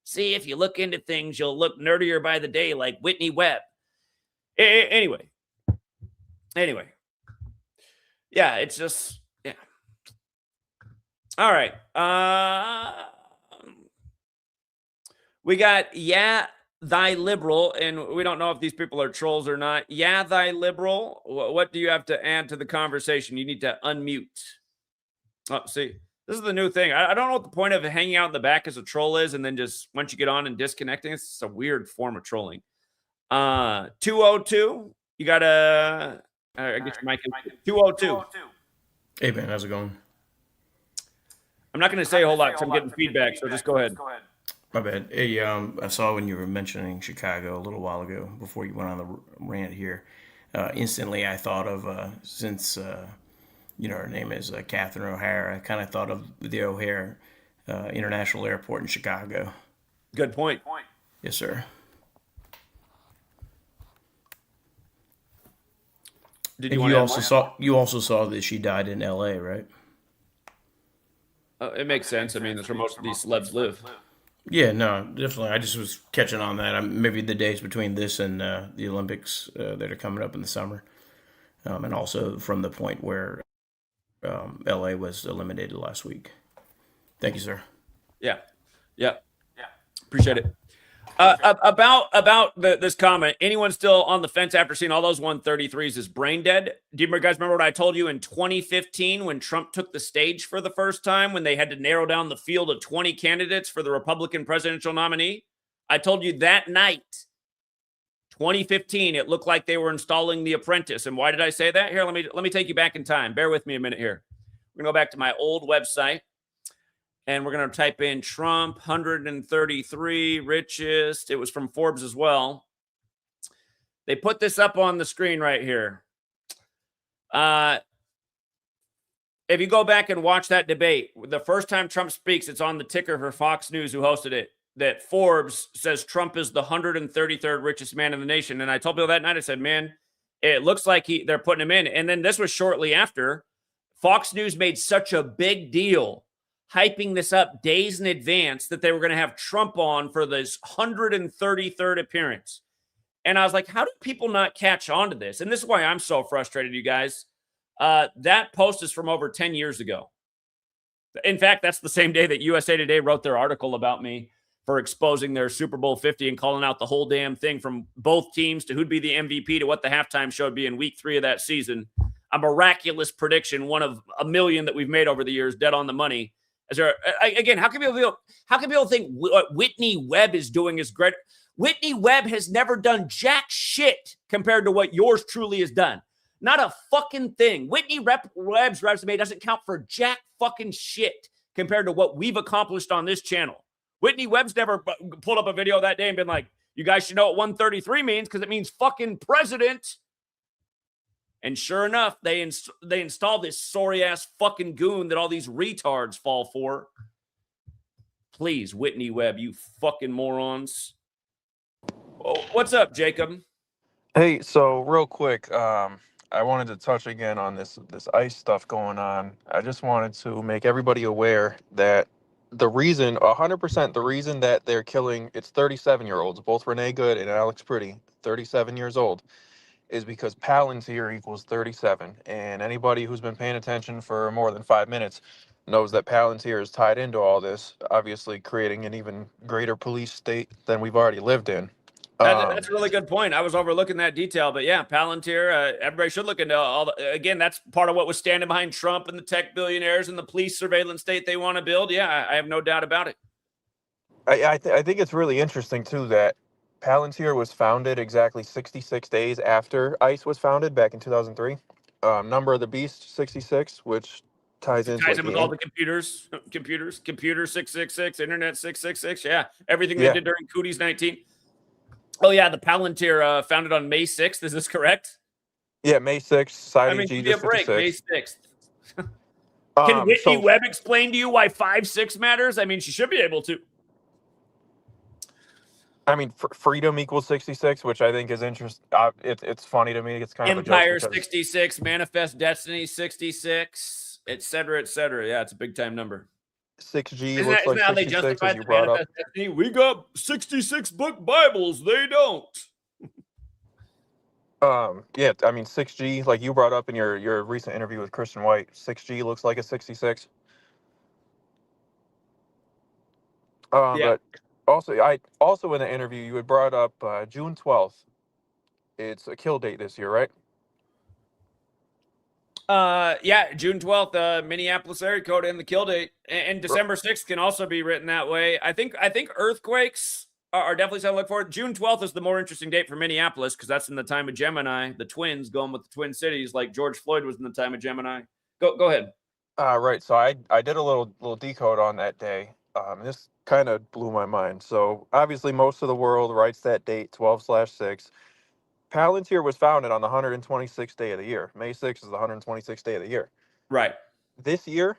See, if you look into things, you'll look nerdier by the day like Whitney Webb. Anyway. Yeah, it's just, yeah. All right. We got Thy Liberal, and we don't know if these people are trolls or not. Thy Liberal, what do you have to add to the conversation? You need to unmute. Oh, see, this is the new thing. I don't know what the point of hanging out in the back as a troll is, and then just once you get on and disconnecting, it's just a weird form of trolling. 202, you got to... I get your mic in. 202. Hey, man, how's it going? I'm not going to say a whole lot because I'm getting feedback, so just go ahead. My bad. Hey, I saw when you were mentioning Chicago a little while ago before you went on the rant here. Instantly, I thought of, since, her name is Catherine O'Hara, I kind of thought of the O'Hare International Airport in Chicago. Good point. Yes, sir. You also saw that she died in L.A., right? It makes sense. I mean, that's where most of these celebs live. Yeah, no, definitely. I just was catching on that. Maybe the days between this and the Olympics that are coming up in the summer, and also from the point where L.A. was eliminated last week. Thank you, sir. Yeah. Appreciate it. About this comment, anyone still on the fence after seeing all those 133s is brain dead? Do you guys remember what I told you in 2015 when Trump took the stage for the first time, when they had to narrow down the field of 20 candidates for the Republican presidential nominee? I told you that night, 2015, it looked like they were installing The Apprentice. And why did I say that? Here, let me take you back in time. Bear with me a minute here. We're going to go back to my old website. And we're going to type in Trump, 133 richest. It was from Forbes as well. They put this up on the screen right here. If you go back and watch that debate, the first time Trump speaks, it's on the ticker for Fox News, who hosted it, that Forbes says Trump is the 133rd richest man in the nation. And I told people that night, I said, man, it looks like they're putting him in. And then this was shortly after. Fox News made such a big deal, hyping this up days in advance, that they were going to have Trump on for this 133rd appearance. And I was like, how do people not catch on to this? And this is why I'm so frustrated, you guys. That post is from over 10 years ago. In fact, that's the same day that USA Today wrote their article about me for exposing their Super Bowl 50 and calling out the whole damn thing, from both teams to who'd be the MVP to what the halftime show would be in week 3 of that season. A miraculous prediction, one of a million that we've made over the years, dead on the money. Again, how can people think what Whitney Webb is doing is great? Whitney Webb has never done jack shit compared to what yours truly has done. Not a fucking thing. Whitney Webb's resume doesn't count for jack fucking shit compared to what we've accomplished on this channel. Whitney Webb's never pulled up a video that day and been like, you guys should know what 133 means because it means fucking president. And sure enough, they install this sorry-ass fucking goon that all these retards fall for. Please, Whitney Webb, you fucking morons. Oh, what's up, Jacob? Hey, so real quick, I wanted to touch again on this ICE stuff going on. I just wanted to make everybody aware that the reason, 100%, the reason that they're killing, it's 37-year-olds, both Renee Good and Alex Pretty, 37 years old. is because Palantir equals 37. And anybody who's been paying attention for more than 5 minutes knows that Palantir is tied into all this, obviously creating an even greater police state than we've already lived in. That's a really good point. I was overlooking that detail, but yeah, Palantir, everybody should look into all the, again, that's part of what was standing behind Trump and the tech billionaires and the police surveillance state they want to build. Yeah, I have no doubt about it. I think it's really interesting, too, that Palantir was founded exactly 66 days after ICE was founded back in 2003. Number of the beast, 66, which ties into Ties in with all the computer 666, internet 666. Yeah, everything they did during Cooties 19. Oh, yeah, the Palantir founded on May 6th. Is this correct? Yeah, May 6th. Signing give me a break. May 6th. Can Whitney Webb explain to you why 5-6 matters? I mean, she should be able to. I mean, freedom equals 66, which I think is interesting. It's funny to me. It's kind Empire of a joke 66, Manifest Destiny 66, et cetera, et cetera. Yeah, it's a big time number. 6G looks like 66, as you brought up. Destiny? We got 66 book Bibles. They don't. Yeah, I mean 6G, like you brought up in your recent interview with Christian White, 6G looks like a 66. But also in the interview you had brought up June 12th. It's a kill date this year, right? Yeah, June 12th, Minneapolis area code and the kill date. And December 6th can also be written that way. I think earthquakes are definitely something to look for. June 12th is the more interesting date for Minneapolis because that's in the time of Gemini, the twins going with the Twin Cities, like George Floyd was in the time of Gemini. Go ahead. Right. So I did a little decode on that day. This kind of blew my mind. So obviously most of the world writes that date 12/6. Palantir was founded on the 126th day of the year. May 6th is the 126th day of the year. Right. This year,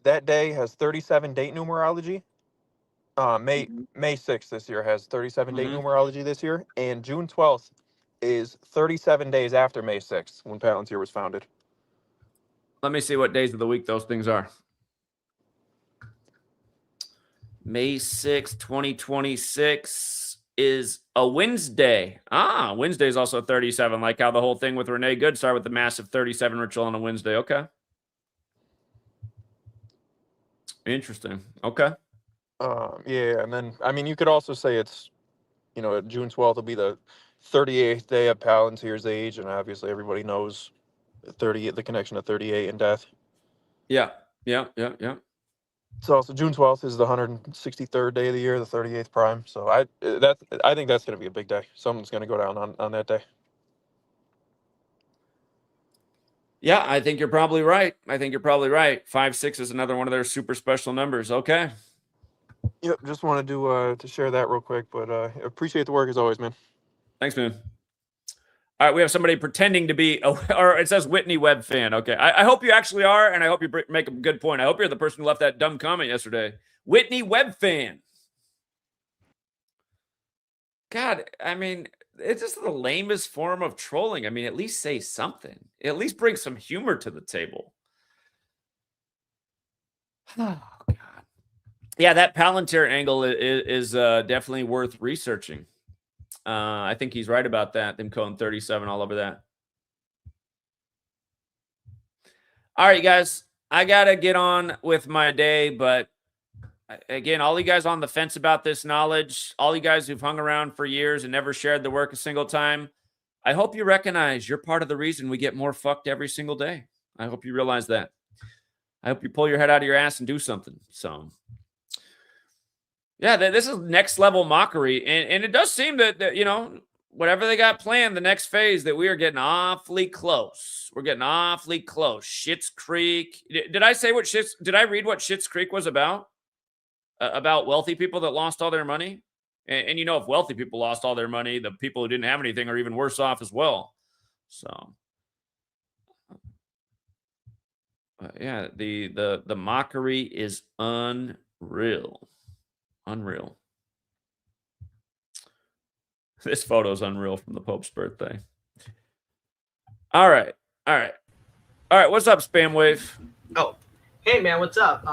that day has 37 date numerology. May 6th this year has 37 date numerology this year, and June 12th is 37 days after May 6th when Palantir was founded. Let me see what days of the week those things are. May 6th, 2026 is a Wednesday. Wednesday is also 37, like how the whole thing with Renee Good started with the massive 37 ritual on a Wednesday. Okay. Interesting. Okay. Yeah, and then, I mean, you could also say it's, June 12th will be the 38th day of Palantir's age, and obviously everybody knows the connection to 38 and death. Yeah. So June 12th is the 163rd day of the year, the 38th prime. So I think that's going to be a big day. Something's going to go down on that day. Yeah, I think you're probably right. 5-6 is another one of their super special numbers. Okay. Yep, just wanted to share that real quick, but appreciate the work as always, man. Thanks, man. All right, we have somebody pretending to be, or it says Whitney Webb fan. Okay, I hope you actually are, and I hope you make a good point. I hope you're the person who left that dumb comment yesterday. Whitney Webb fan. God, I mean, it's just the lamest form of trolling. I mean, at least say something. At least bring some humor to the table. Oh, God. Yeah, that Palantir angle is definitely worth researching. I think he's right about that. Them code 37 all over that. All right, guys. I got to get on with my day. But again, all you guys on the fence about this knowledge, all you guys who've hung around for years and never shared the work a single time, I hope you recognize you're part of the reason we get more fucked every single day. I hope you realize that. I hope you pull your head out of your ass and do something. So, yeah, this is next level mockery. And it does seem that, whatever they got planned, the next phase, that we are getting awfully close. We're getting awfully close. Schitt's Creek. Did I read what Schitt's Creek was about? About wealthy people that lost all their money? And if wealthy people lost all their money, the people who didn't have anything are even worse off as well. So, yeah, the mockery is unreal. Unreal. This photo is unreal from the Pope's birthday. All right. What's up, Spam Wave? Oh, hey man, what's up?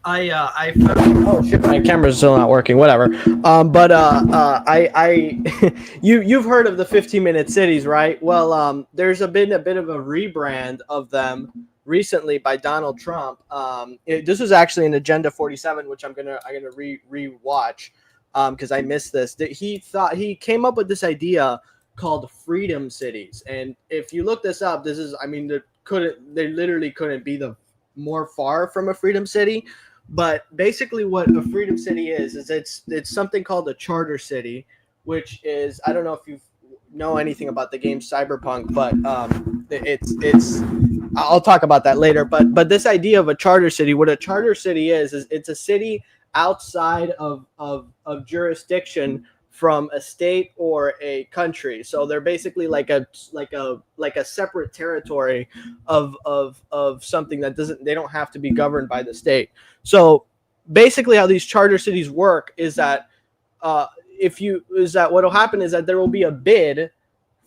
I found, oh shit, my camera's still not working. Whatever. You've heard of the 15-minute cities, right? Well, there's been a bit of a rebrand of them recently by Donald Trump. This was actually in Agenda 47, which I'm gonna rewatch because I missed this. That he came up with this idea called freedom cities, and if you look this up, this is, I mean, they literally couldn't be the more far from a freedom city. But basically what a freedom city is it's something called a charter city, which is, I don't know if you know anything about the game Cyberpunk, but it's I'll talk about that later. But this idea of a charter city, what a charter city is it's a city outside of jurisdiction from a state or a country. So they're basically like a separate territory of something that they don't have to be governed by the state. So basically how these charter cities work is that what will happen is that there will be a bid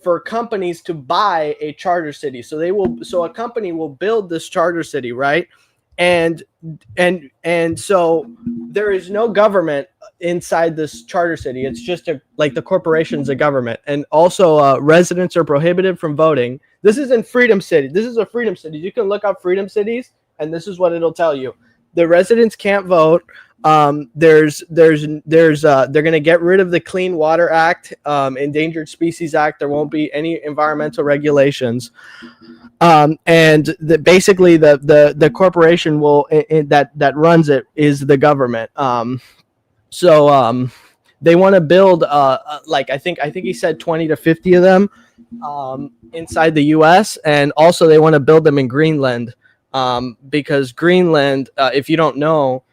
for companies to buy a charter city. So a company will build this charter city, right? And so there is no government inside this charter city. It's just like the corporation's a government, and also residents are prohibited from voting. This is in Freedom City. This is a Freedom City. You can look up Freedom Cities, and this is what it'll tell you. The residents can't vote. They're going to get rid of the Clean Water Act, Endangered Species Act. There won't be any environmental regulations. And basically the corporation that runs it is the government. So they want to build like I think he said 20 to 50 of them inside the US, and also they want to build them in Greenland, because Greenland, if you don't know,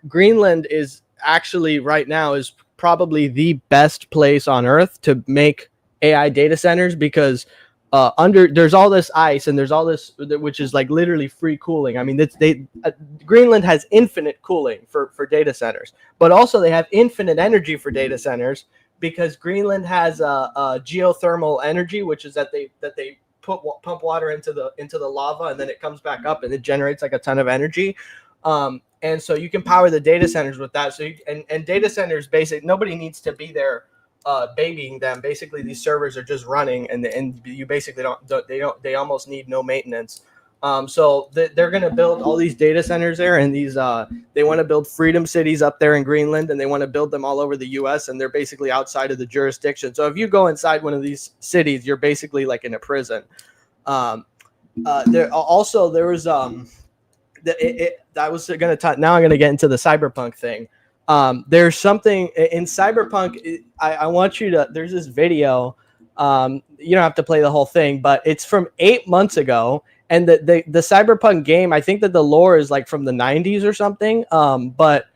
Greenland is actually right now is probably the best place on Earth to make AI data centers, because there's all this ice and there's all this, which is like literally free cooling. I mean, Greenland has infinite cooling for data centers, but also they have infinite energy for data centers, because Greenland has geothermal energy, which is that they pump water into the lava, and then it comes back up and it generates like a ton of energy. And so you can power the data centers with that. So and data centers, nobody needs to be there babying them. Basically, these servers are just running, and you basically they almost need no maintenance. So they're going to build all these data centers there, and they want to build freedom cities up there in Greenland, and they want to build them all over the U.S., and they're basically outside of the jurisdiction. So if you go inside one of these cities, you're basically like in a prison. There was I was going to talk. Now I'm going to get into the cyberpunk thing. There's something in Cyberpunk. I want you to. There's this video. You don't have to play the whole thing, but it's from 8 months ago. And the Cyberpunk game, I think that the lore is like from the 90s or something. But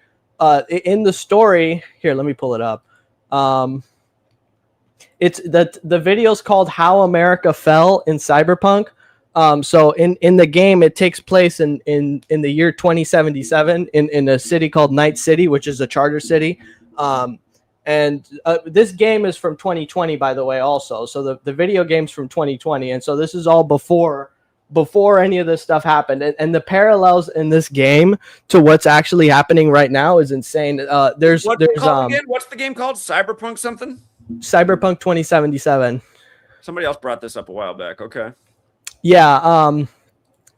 in the story, here, let me pull it up. It's the video's called "How America Fell in Cyberpunk." So in the game, it takes place in the year 2077 in a city called Night City, which is a charter city. And this game is from 2020, by the way, also. So the video game's from 2020. And so this is all before any of this stuff happened. And the parallels in this game to what's actually happening right now is insane. What's the game called? Cyberpunk something? Cyberpunk 2077. Somebody else brought this up a while back. Okay. Yeah, I'm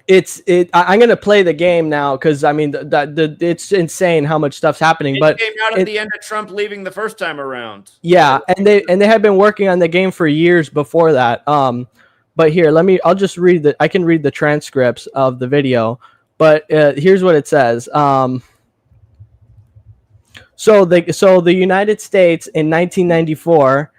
gonna play the game now, because I mean it's insane how much stuff's happening. But it came out at the end of Trump leaving the first time around. Yeah, and they had been working on the game for years before that. But here, I'll just read I can read the transcripts of the video. But here's what it says. So the United States in 1994.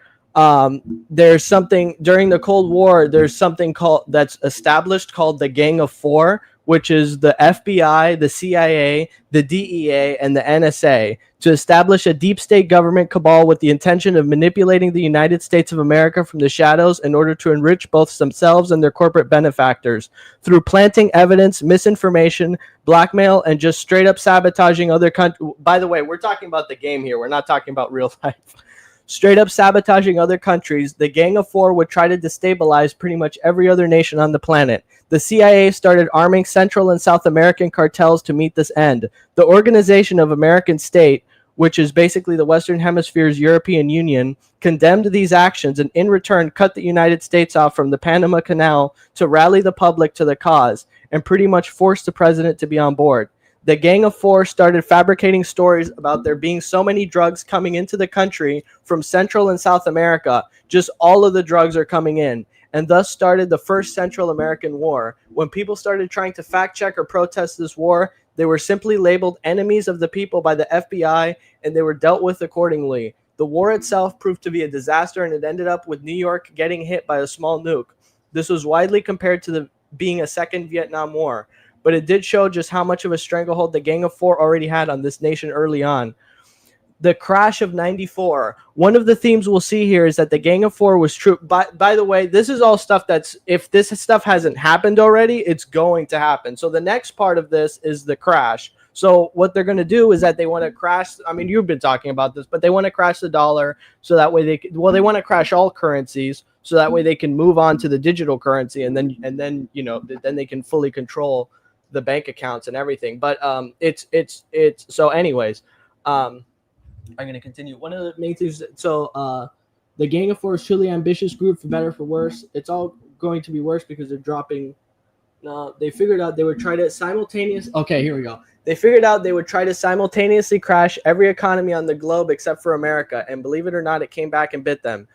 There's something during the Cold War. There's something that's established called the Gang of Four, which is the FBI, the CIA, the DEA, and the NSA, to establish a deep state government cabal with the intention of manipulating the United States of America from the shadows in order to enrich both themselves and their corporate benefactors through planting evidence, misinformation, blackmail, and just straight up sabotaging other countries. By the way, we're talking about the game here. We're not talking about real life. straight up sabotaging other countries, the Gang of Four would try to destabilize pretty much every other nation on the planet. The CIA started arming Central and South American cartels to meet this end. The Organization of American State, which is basically the Western Hemisphere's European Union, condemned these actions and in return cut the United States off from the Panama Canal to rally the public to the cause and pretty much forced the president to be on board. The Gang of Four started fabricating stories about there being so many drugs coming into the country from Central and South America. Just all of the drugs are coming in, and thus started the first Central American War. When people started trying to fact check or protest this war, they were simply labeled enemies of the people by the FBI, and they were dealt with accordingly. The war itself proved to be a disaster, and it ended up with New York getting hit by a small nuke. This was widely compared to being a second Vietnam War, but it did show just how much of a stranglehold the Gang of Four already had on this nation early on. The crash of 94. One of the themes we'll see here is that the Gang of Four was true. By the way, this is all stuff that's, if this stuff hasn't happened already, it's going to happen. So the next part of this is the crash. So what they're going to do is that they want to crash. I mean, you've been talking about this, but they want to crash the dollar so that way they want to crash all currencies so that way they can move on to the digital currency, and then then they can fully control the bank accounts and everything. But it's so anyways. I'm going to continue. One of the main things, so the Gang of Four is truly ambitious group, for better or for worse. It's all going to be worse because they're dropping. They figured out they would try to Okay, here we go. They figured out they would try to simultaneously crash every economy on the globe except for America. And believe it or not, it came back and bit them.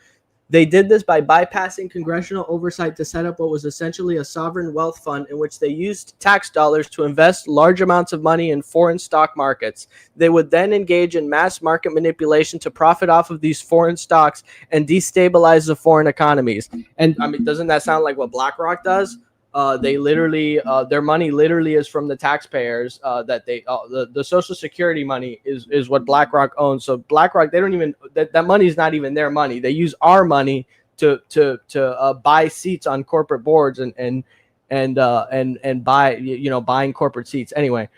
They did this by bypassing congressional oversight to set up what was essentially a sovereign wealth fund in which they used tax dollars to invest large amounts of money in foreign stock markets. They would then engage in mass market manipulation to profit off of these foreign stocks and destabilize the foreign economies. And I mean, doesn't that sound like what BlackRock does? They literally, their money literally is from the taxpayers. That they, the Social Security money is what BlackRock owns. So BlackRock, they don't even that money is not even their money. They use our money to buy seats on corporate boards and buy buying corporate seats. Anyway,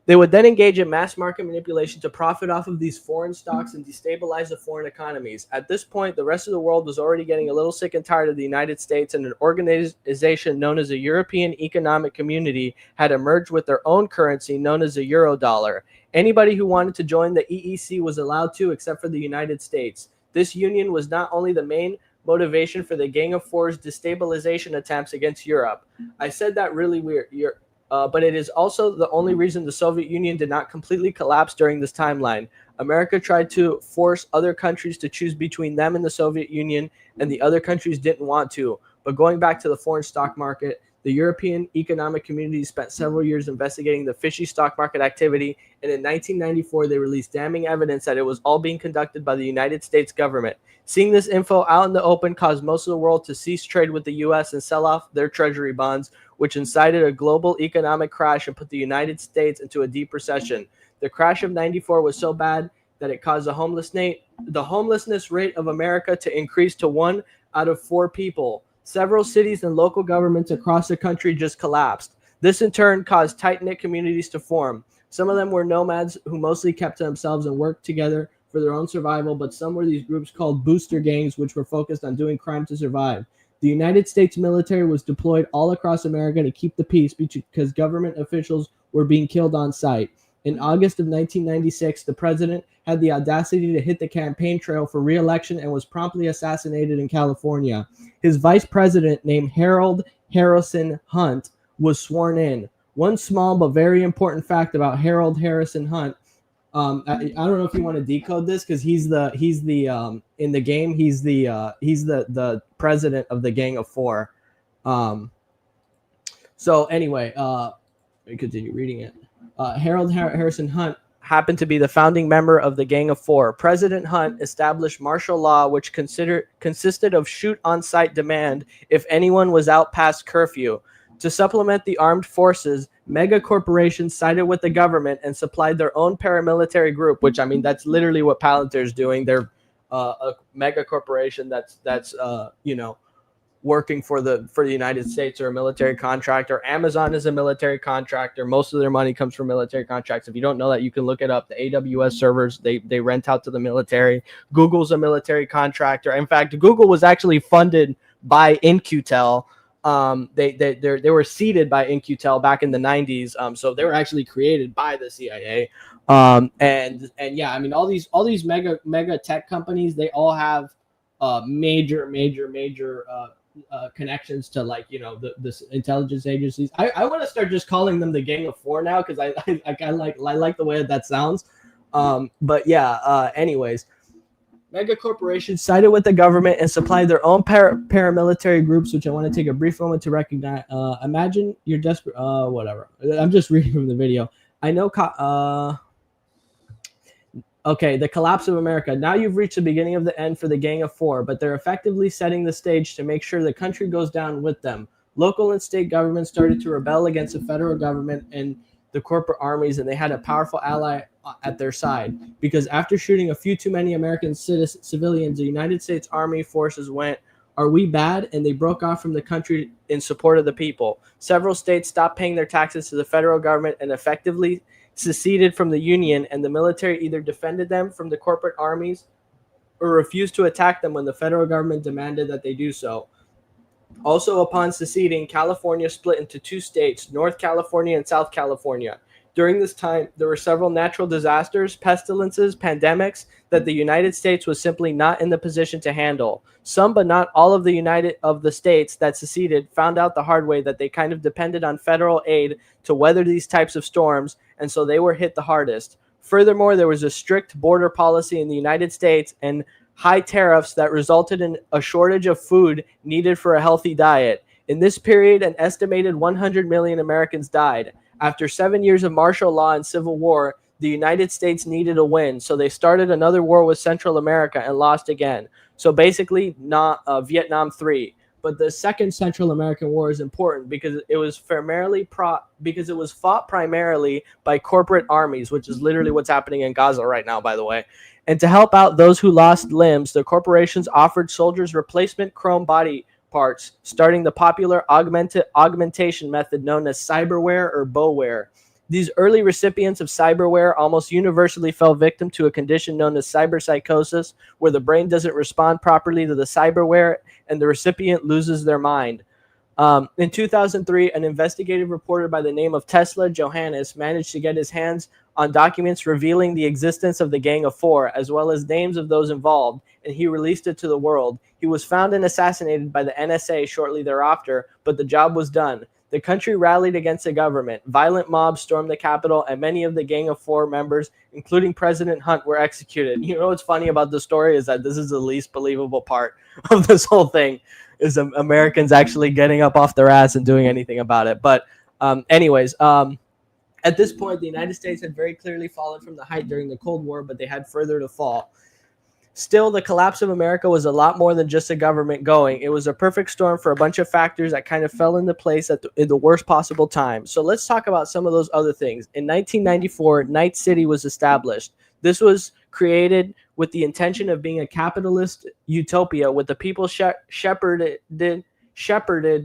they would then engage in mass market manipulation to profit off of these foreign stocks and destabilize the foreign economies. At this point, the rest of the world was already getting a little sick and tired of the United States, and an organization known as the European Economic Community had emerged with their own currency known as the Eurodollar. Anybody who wanted to join the EEC was allowed to, except for the United States. This union was not only the main motivation for the Gang of Four's destabilization attempts against Europe. I said that really weird. But it is also the only reason the Soviet Union did not completely collapse during this timeline. America tried to force other countries to choose between them and the Soviet Union, and the other countries didn't want to. But going back to the foreign stock market, the European Economic Community spent several years investigating the fishy stock market activity, and in 1994 they released damning evidence that it was all being conducted by the United States government. Seeing this info out in the open caused most of the world to cease trade with the U.S. and sell off their treasury bonds, which incited a global economic crash and put the United States into a deep recession. The crash of 94 was so bad that it caused the homelessness rate of America to increase to 1 out of 4 people. Several cities and local governments across the country just collapsed. This in turn caused tight-knit communities to form. Some of them were nomads who mostly kept to themselves and worked together for their own survival, but some were these groups called booster gangs, which were focused on doing crime to survive. The United States military was deployed all across America to keep the peace because government officials were being killed on sight. In August of 1996, the president had the audacity to hit the campaign trail for re-election and was promptly assassinated in California. His vice president, named Harold Harrison Hunt, was sworn in. One small but very important fact about Harold Harrison Hunt, I don't know if you want to decode this because he's the in the game he's the president of the Gang of Four. So anyway, let me continue reading it. Harold Harrison Hunt happened to be the founding member of the Gang of Four. President Hunt established martial law, which consisted of shoot-on-sight demand if anyone was out past curfew. To supplement the armed forces, mega corporations sided with the government and supplied their own paramilitary group, which, I mean, that's literally what Palantir's doing. They're a mega corporation that's working for the United States or a military contractor. Amazon is a military contractor. Most of their money comes from military contracts. If you don't know that, you can look it up. The AWS servers they rent out to the military. Google's a military contractor. In fact, Google was actually funded by In-Q-Tel. They were seeded by In-Q-Tel back in the 90s. So they were actually created by the CIA. And yeah, I mean, all these mega tech companies, they all have major connections to, like, you know, the intelligence agencies. I want to start just calling them the Gang of Four now, because I like the way that sounds. But yeah, anyways, mega corporations sided with the government and supplied their own paramilitary groups, which I want to take a brief moment to recognize. Imagine you're desperate. Whatever. I'm just reading from the video. I know. Okay, the collapse of America. Now you've reached the beginning of the end for the Gang of Four, but they're effectively setting the stage to make sure the country goes down with them. Local and state governments started to rebel against the federal government and the corporate armies, and they had a powerful ally at their side. Because after shooting a few too many American civilians, the United States Army forces went, "Are we bad?" And they broke off from the country in support of the people. Several states stopped paying their taxes to the federal government and effectively seceded from the Union, and the military either defended them from the corporate armies or refused to attack them when the federal government demanded that they do so. Also, upon seceding, California split into two states, North California and South California. During this time, there were several natural disasters, pestilences, pandemics that the United States was simply not in the position to handle. Some, but not all of the states that seceded found out the hard way that they kind of depended on federal aid to weather these types of storms, and so they were hit the hardest. Furthermore, there was a strict border policy in the United States and high tariffs that resulted in a shortage of food needed for a healthy diet. In this period, an estimated 100 million Americans died. After 7 years of martial law and civil war, the United States needed a win, so they started another war with Central America and lost again. So basically, not Vietnam 3. But the Second Central American War is important because it was fought primarily by corporate armies, which is literally what's happening in Gaza right now, by the way. And to help out those who lost limbs, the corporations offered soldiers replacement chrome body parts, starting the popular augmentation method known as cyberware or bowware. These early recipients of cyberware almost universally fell victim to a condition known as cyberpsychosis, where the brain doesn't respond properly to the cyberware and the recipient loses their mind. In 2003, an investigative reporter by the name of Tesla Johannes managed to get his hands on documents revealing the existence of the Gang of Four, as well as names of those involved, and he released it to the world. He was found and assassinated by the NSA shortly thereafter, but the job was done. The country rallied against the government. Violent mobs stormed the Capitol, and many of the Gang of Four members, including President Hunt, were executed. You know what's funny about the story is that this is the least believable part of this whole thing, is Americans actually getting up off their ass and doing anything about it. But anyways, at this point, the United States had very clearly fallen from the height during the Cold War, but they had further to fall. Still, the collapse of America was a lot more than just the government going. It was a perfect storm for a bunch of factors that kind of fell into place in the worst possible time. So let's talk about some of those other things. In 1994, Night City was established. This was created with the intention of being a capitalist utopia, with the people shepherded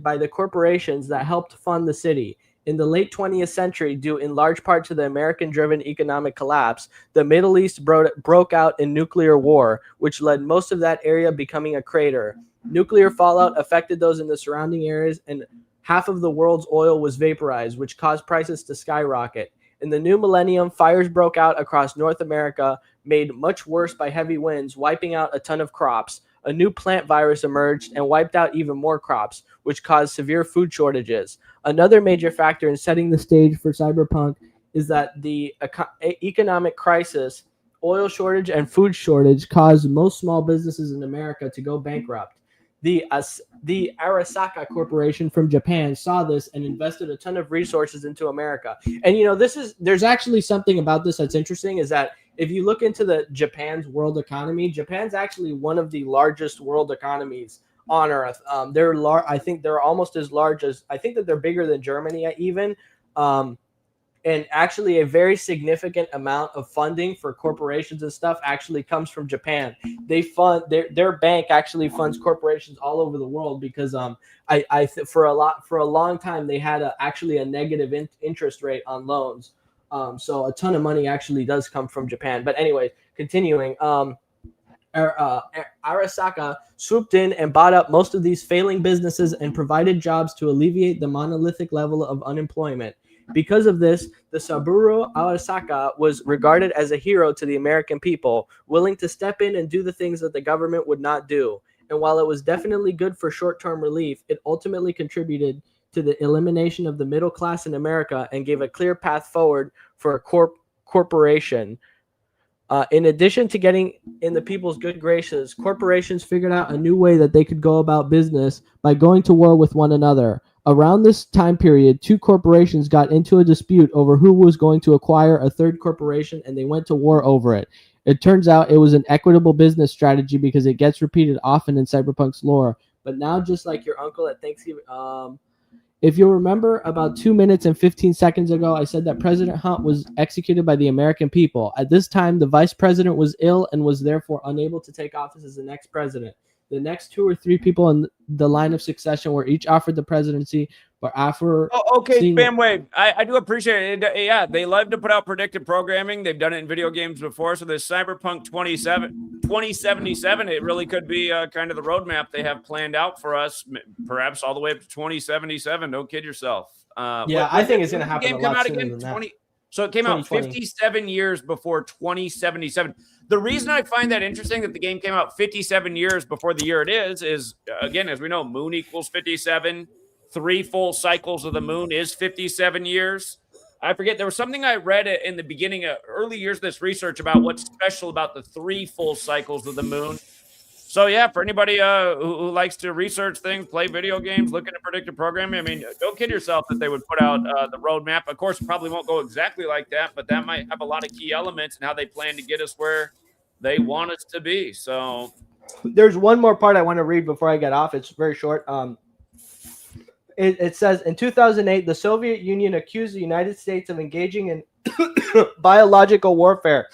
by the corporations that helped fund the city. In the late 20th century, due in large part to the American-driven economic collapse, the Middle East broke out in nuclear war, which led most of that area becoming a crater. Nuclear fallout affected those in the surrounding areas, and half of the world's oil was vaporized, which caused prices to skyrocket. In the new millennium, fires broke out across North America, made much worse by heavy winds, wiping out a ton of crops. A new plant virus emerged and wiped out even more crops, which caused severe food shortages. Another major factor in setting the stage for cyberpunk is that the economic crisis, oil shortage, and food shortage caused most small businesses in America to go bankrupt. The Arasaka Corporation from Japan saw this and invested a ton of resources into America. And you know, there's actually something about this that's interesting, is that if you look into Japan's world economy, Japan's actually one of the largest world economies on Earth. I think they're almost as large as, I think that they're bigger than Germany even. and actually a very significant amount of funding for corporations and stuff actually comes from Japan. They fund their bank actually funds corporations all over the world because for a long time they had actually a negative interest rate on loans. So a ton of money actually does come from Japan. But anyway, continuing. Arasaka swooped in and bought up most of these failing businesses and provided jobs to alleviate the monolithic level of unemployment. Because of this, the Saburo Arasaka was regarded as a hero to the American people, willing to step in and do the things that the government would not do. And while it was definitely good for short-term relief, it ultimately contributed to the elimination of the middle class in America and gave a clear path forward for a corporation. In addition to getting in the people's good graces, corporations figured out a new way that they could go about business by going to war with one another. Around this time period, two corporations got into a dispute over who was going to acquire a third corporation, and they went to war over it. It turns out it was an equitable business strategy because it gets repeated often in Cyberpunk's lore. But now, just like your uncle at Thanksgiving, if you'll remember, about 2 minutes and 15 seconds ago, I said that President Hunt was executed by the American people. At this time, the vice president was ill and was therefore unable to take office as the next president. The next 2 or 3 people in the line of succession were each offered the presidency, but after... Oh, okay, Famwave. I do appreciate it. Yeah, they love to put out predictive programming. They've done it in video games before. So this Cyberpunk 2077, it really could be kind of the roadmap they have planned out for us, perhaps all the way up to 2077. Don't kid yourself. I think it's going to happen a lot sooner than that. So it came out 57 years before 2077. The reason I find that interesting that the game came out 57 years before the year it is again, as we know, moon equals 57. 3 full cycles of the moon is 57 years. I forget. There was something I read in the beginning of early years of this research about what's special about the 3 full cycles of the moon. So yeah, for anybody who likes to research things, play video games, look into predictive programming, I mean, don't kid yourself that they would put out the roadmap. Of course, it probably won't go exactly like that, but that might have a lot of key elements in how they plan to get us where they want us to be. So there's one more part I want to read before I get off. It's very short. It says, in 2008, the Soviet Union accused the United States of engaging in biological warfare.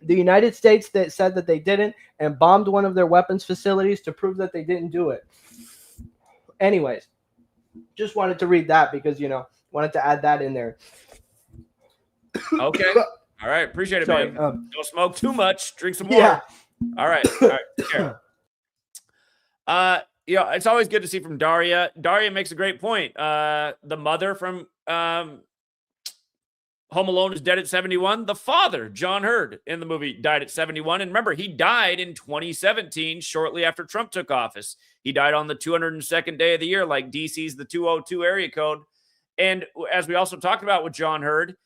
The United States said that they didn't and bombed one of their weapons facilities to prove that they didn't do it. Anyways, just wanted to read that because, wanted to add that in there. Okay. All right. Appreciate it, Sorry, man. Don't smoke too much. Drink some water. Yeah. All right. Take care. It's always good to see from Daria. Daria makes a great point. The mother from Home Alone is dead at 71. The father, John Hurd, in the movie died at 71. And remember, he died in 2017, shortly after Trump took office. He died on the 202nd day of the year, like DC's the 202 area code. And as we also talked about with John Hurd,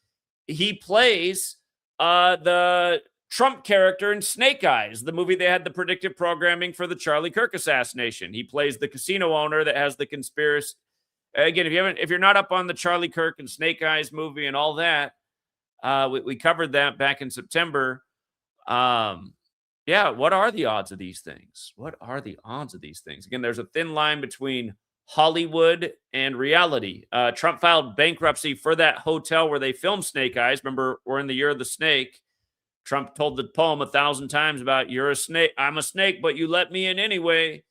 he plays the Trump character in Snake Eyes, the movie they had the predictive programming for the Charlie Kirk assassination. He plays the casino owner that has the conspiracy. Again, if you're not up on the Charlie Kirk and Snake Eyes movie and all that, we covered that back in September. What are the odds of these things? Again, there's a thin line between Hollywood and reality. Trump filed bankruptcy for that hotel where they filmed Snake Eyes. Remember, we're in the year of the snake. Trump told the poem 1,000 times about, you're a snake, I'm a snake, but you let me in anyway.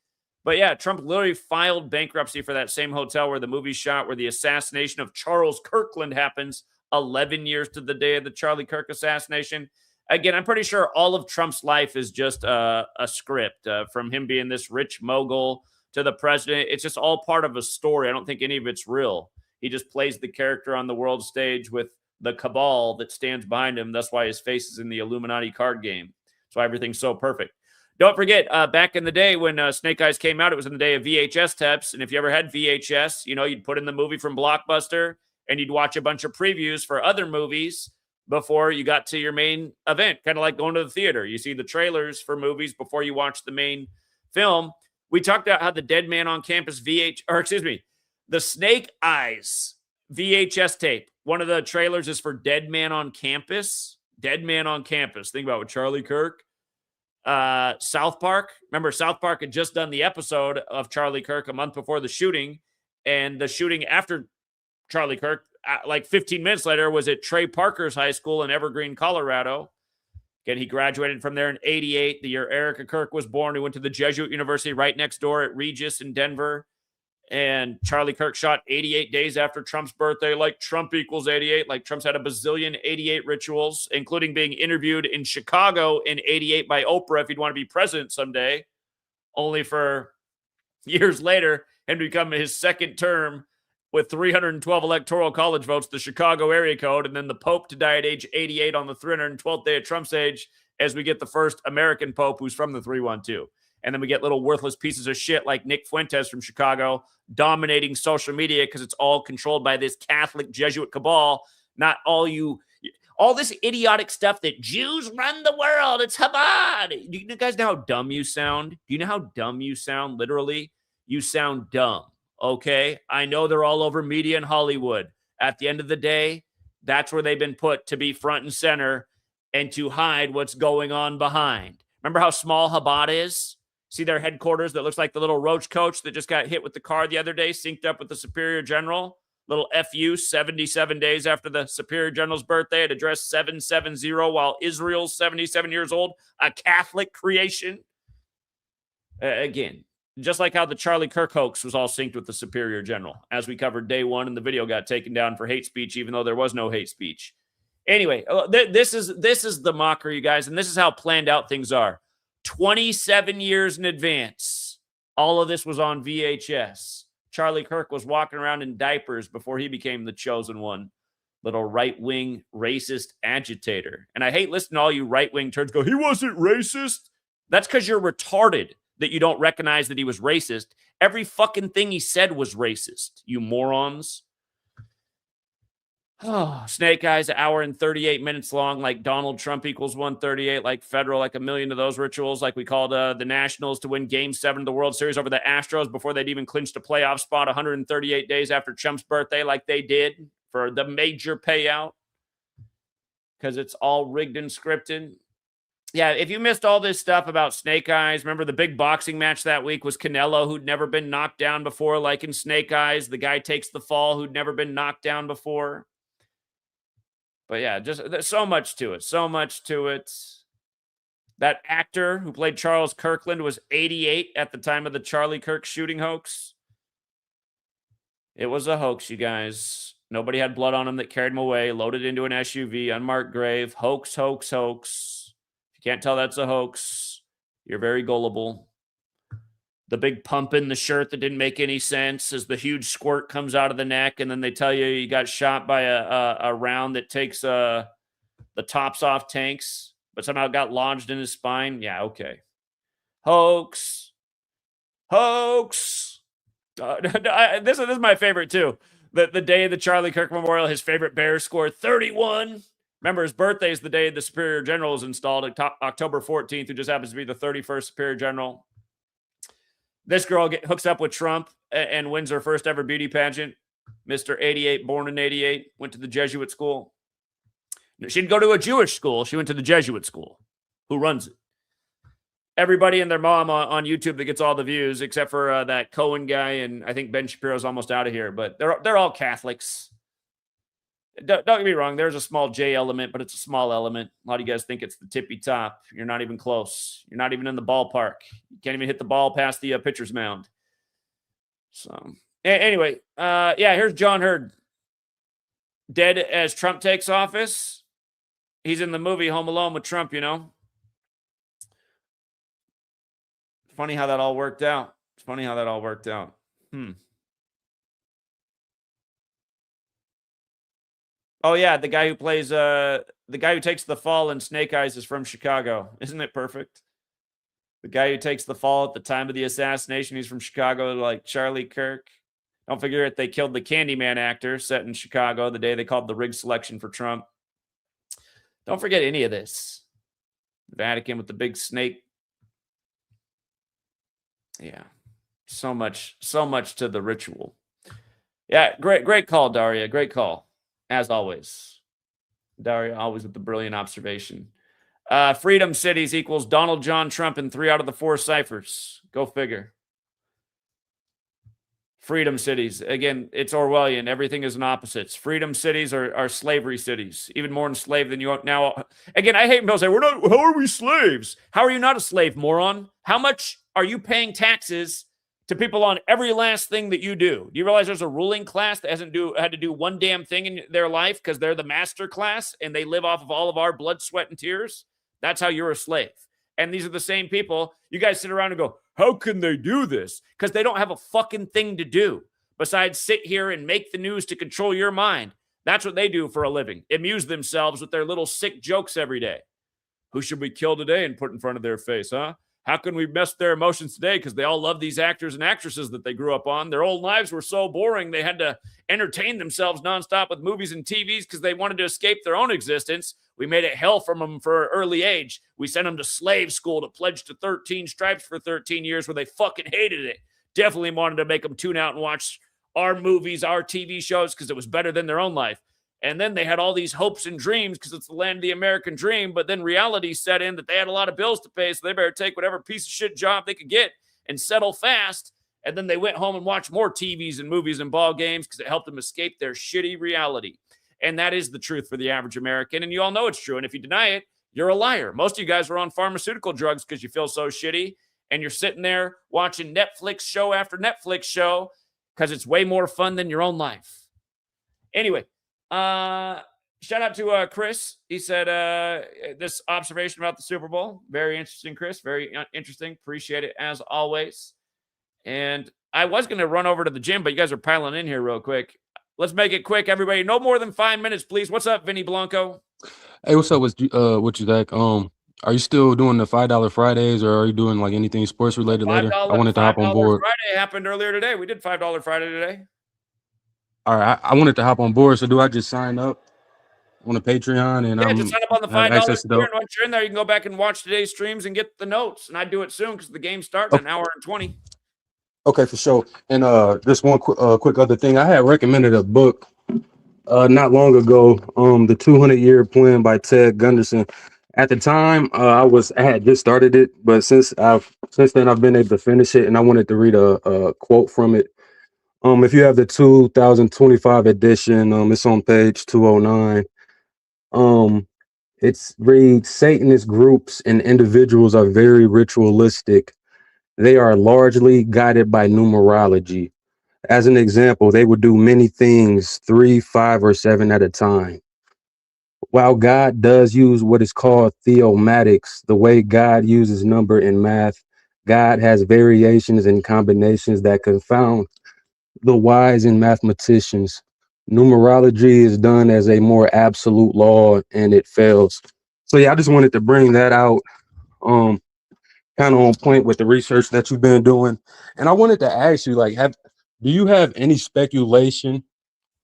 But yeah, Trump literally filed bankruptcy for that same hotel where the movie shot, where the assassination of Charles Kirkland happens 11 years to the day of the Charlie Kirk assassination. Again, I'm pretty sure all of Trump's life is just a script, from him being this rich mogul to the president. It's just all part of a story. I don't think any of it's real. He just plays the character on the world stage with the cabal that stands behind him. That's why his face is in the Illuminati card game. That's why everything's so perfect. Don't forget, back in the day when Snake Eyes came out, it was in the day of VHS tapes. And if you ever had VHS, you'd put in the movie from Blockbuster and you'd watch a bunch of previews for other movies before you got to your main event, kind of like going to the theater. You see the trailers for movies before you watch the main film. We talked about how the Dead Man on Campus the Snake Eyes VHS tape. One of the trailers is for Dead Man on Campus. Dead Man on Campus. Think about it with Charlie Kirk. South Park. Remember, South Park had just done the episode of Charlie Kirk a month before the shooting, and the shooting after Charlie Kirk, like 15 minutes later was at Trey Parker's high school in Evergreen, Colorado. Again, he graduated from there in 88, the year Erica Kirk was born. He went to the Jesuit University right next door at Regis in Denver. And Charlie Kirk shot 88 days after Trump's birthday, like Trump equals 88, like Trump's had a bazillion 88 rituals, including being interviewed in Chicago in 88 by Oprah if he'd want to be president someday, only for years later him to become his second term with 312 electoral college votes, the Chicago area code, and then the Pope to die at age 88 on the 312th day of Trump's age as we get the first American Pope who's from the 312. And then we get little worthless pieces of shit like Nick Fuentes from Chicago dominating social media because it's all controlled by this Catholic Jesuit cabal, not all this idiotic stuff that Jews run the world. It's Hubbard. Do you guys know how dumb you sound? Do you know how dumb you sound? Literally, you sound dumb. Okay, I know they're all over media in Hollywood. At the end of the day, that's where they've been put to be front and center and to hide what's going on behind. Remember how small Hubbard is? See their headquarters that looks like the little roach coach that just got hit with the car the other day, synced up with the Superior General? Little FU 77 days after the Superior General's birthday at address 770 while Israel's 77 years old, a Catholic creation. Again, just like how the Charlie Kirk hoax was all synced with the Superior General, as we covered day one, and the video got taken down for hate speech, even though there was no hate speech. Anyway, this is the mockery, you guys, and this is how planned out things are. 27 years in advance, all of this was on VHS. Charlie Kirk was walking around in diapers before he became the chosen one. Little right-wing racist agitator. And I hate listening to all you right-wing turds go, he wasn't racist. That's because you're retarded that you don't recognize that he was racist. Every fucking thing he said was racist, you morons. Oh, Snake Eyes, an hour and 38 minutes long, like Donald Trump equals 138, like Federal, like a million of those rituals, like we called the Nationals to win Game 7 of the World Series over the Astros before they'd even clinched a playoff spot 138 days after Trump's birthday, like they did for the major payout, because it's all rigged and scripted. Yeah, if you missed all this stuff about Snake Eyes, remember the big boxing match that week was Canelo, who'd never been knocked down before, like in Snake Eyes. The guy takes the fall who'd never been knocked down before. But yeah, just there's so much to it. So much to it. That actor who played Charles Kirkland was 88 at the time of the Charlie Kirk shooting hoax. It was a hoax, you guys. Nobody had blood on him that carried him away. Loaded into an SUV, unmarked grave. Hoax, hoax, hoax. If you can't tell that's a hoax, you're very gullible. The big pump in the shirt that didn't make any sense as the huge squirt comes out of the neck, and then they tell you got shot by a round that takes the tops off tanks, but somehow got lodged in his spine. Yeah, okay. Hoax. Hoax. This is my favorite, too. The day of the Charlie Kirk Memorial, his favorite Bears scored 31. Remember, his birthday is the day the Superior General was installed, October 14th, who just happens to be the 31st Superior General. This girl hooks up with Trump and wins her first ever beauty pageant. Mr. 88, born in 88, went to the Jesuit school. She didn't go to a Jewish school. She went to the Jesuit school. Who runs it? Everybody and their mom on YouTube that gets all the views, except for that Cohen guy, and I think Ben Shapiro's almost out of here. But they're all Catholics. Don't get me wrong. There's a small J element, but it's a small element. A lot of you guys think it's the tippy top. You're not even close. You're not even in the ballpark. You can't even hit the ball past the pitcher's mound. So anyway, yeah, here's John Hurd. Dead as Trump takes office. He's in the movie Home Alone with Trump, you know. Funny how that all worked out. It's funny how that all worked out. Oh, yeah, the guy who plays, the guy who takes the fall in Snake Eyes is from Chicago. Isn't it perfect? The guy who takes the fall at the time of the assassination, he's from Chicago, like Charlie Kirk. Don't forget they killed the Candyman actor set in Chicago the day they called the rig selection for Trump. Don't forget any of this. The Vatican with the big snake. Yeah, so much to the ritual. Yeah, great call, Daria. Great call. As always, Daria, always with the brilliant observation. Freedom Cities equals Donald John Trump in 3 out of the 4 ciphers. Go figure. Freedom cities. Again, it's Orwellian. Everything is in opposites. Freedom cities are slavery cities, even more enslaved than you are now. Again, I hate when people say, how are we slaves? How are you not a slave, moron? How much are you paying taxes to people on every last thing that you do? Do you realize there's a ruling class that hasn't had to do one damn thing in their life because they're the master class and they live off of all of our blood, sweat, and tears? That's how you're a slave. And these are the same people. You guys sit around and go, how can they do this? Because they don't have a fucking thing to do besides sit here and make the news to control your mind. That's what they do for a living. Amuse themselves with their little sick jokes every day. Who should we kill today and put in front of their face, huh? How can we mess their emotions today? Because they all love these actors and actresses that they grew up on. Their old lives were so boring, they had to entertain themselves nonstop with movies and TVs because they wanted to escape their own existence. We made it hell from them for an early age. We sent them to slave school to pledge to 13 stripes for 13 years where they fucking hated it. Definitely wanted to make them tune out and watch our movies, our TV shows, because it was better than their own life. And then they had all these hopes and dreams because it's the land of the American dream. But then reality set in that they had a lot of bills to pay, so they better take whatever piece of shit job they could get and settle fast. And then they went home and watched more TVs and movies and ball games because it helped them escape their shitty reality. And that is the truth for the average American. And you all know it's true. And if you deny it, you're a liar. Most of you guys are on pharmaceutical drugs because you feel so shitty. And you're sitting there watching Netflix show after Netflix show because it's way more fun than your own life. Anyway, shout out to Chris. He said this observation about the Super Bowl. Very interesting, Chris. Very interesting. Appreciate it as always. And I was going to run over to the gym, but you guys are piling in here real quick. Let's make it quick, everybody. No more than 5 minutes, please. What's up, Vinny Blanco? Hey, what's up with you, Zach? Are you still doing the $5 Fridays, or are you doing like anything sports related later? I wanted to hop on board. Friday happened earlier today. We did $5 Friday today. All right, I wanted to hop on board. So do I just sign up on the Patreon and just sign up on the $5 tier, and once you're in there, you can go back and watch today's streams and get the notes. And I do it soon because the game starts in an hour and 20. Okay, for sure. And just one quick other thing. I had recommended a book not long ago, The 200-Year Plan by Ted Gunderson. At the time, I had just started it, but since then I've been able to finish it, and I wanted to read a quote from it. If you have the 2025 edition, it's on page 209. It reads, Satanist groups and individuals are very ritualistic. They are largely guided by numerology. As an example, they would do many things, 3, 5, or 7 at a time. While God does use what is called theomatics, the way God uses number in math, God has variations and combinations that confound the wise and mathematicians. Numerology is done as a more absolute law and it fails. So yeah, I just wanted to bring that out. Kind of on point with the research that you've been doing. And I wanted to ask you, like, do you have any speculation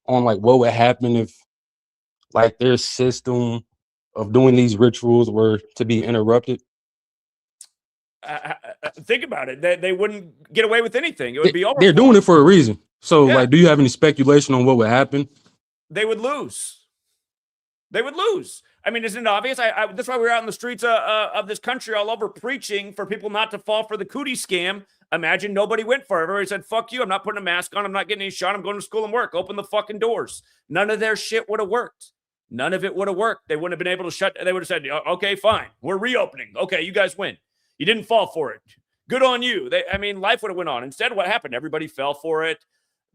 on like what would happen if like their system of doing these rituals were to be interrupted? Think about it. They wouldn't get away with anything. It would be over. They're doing it for a reason. So like, do you have any speculation on what would happen? They would lose. They would lose. I mean, isn't it obvious? That's why we're out in the streets of this country all over preaching for people not to fall for the cootie scam. Imagine nobody went for it. Everybody said, fuck you. I'm not putting a mask on. I'm not getting any shot. I'm going to school and work. Open the fucking doors. None of their shit would have worked. None of it would have worked. They wouldn't have been able to shut. They would have said, okay, fine. We're reopening. Okay, you guys win. You didn't fall for it. Good on you. Life would have went on. Instead, what happened? Everybody fell for it.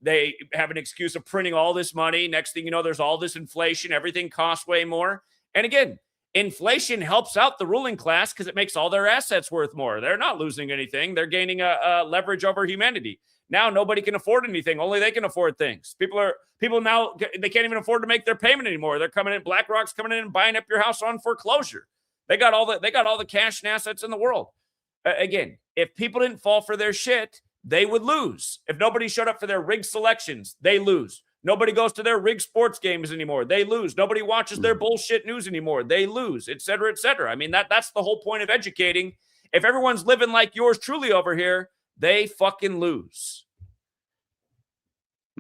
They have an excuse of printing all this money. Next thing you know, there's all this inflation. Everything costs way more. And again, inflation helps out the ruling class because it makes all their assets worth more. They're not losing anything. They're gaining a leverage over humanity. Now nobody can afford anything. Only they can afford things. People now, they can't even afford to make their payment anymore. They're coming in. BlackRock's coming in and buying up your house on foreclosure. They got all the cash and assets in the world. Again, if people didn't fall for their shit, they would lose. If nobody showed up for their rigged selections, they lose. Nobody goes to their rigged sports games anymore. They lose. Nobody watches their bullshit news anymore. They lose, et cetera, et cetera. I mean, that's the whole point of educating. If everyone's living like yours truly over here, they fucking lose.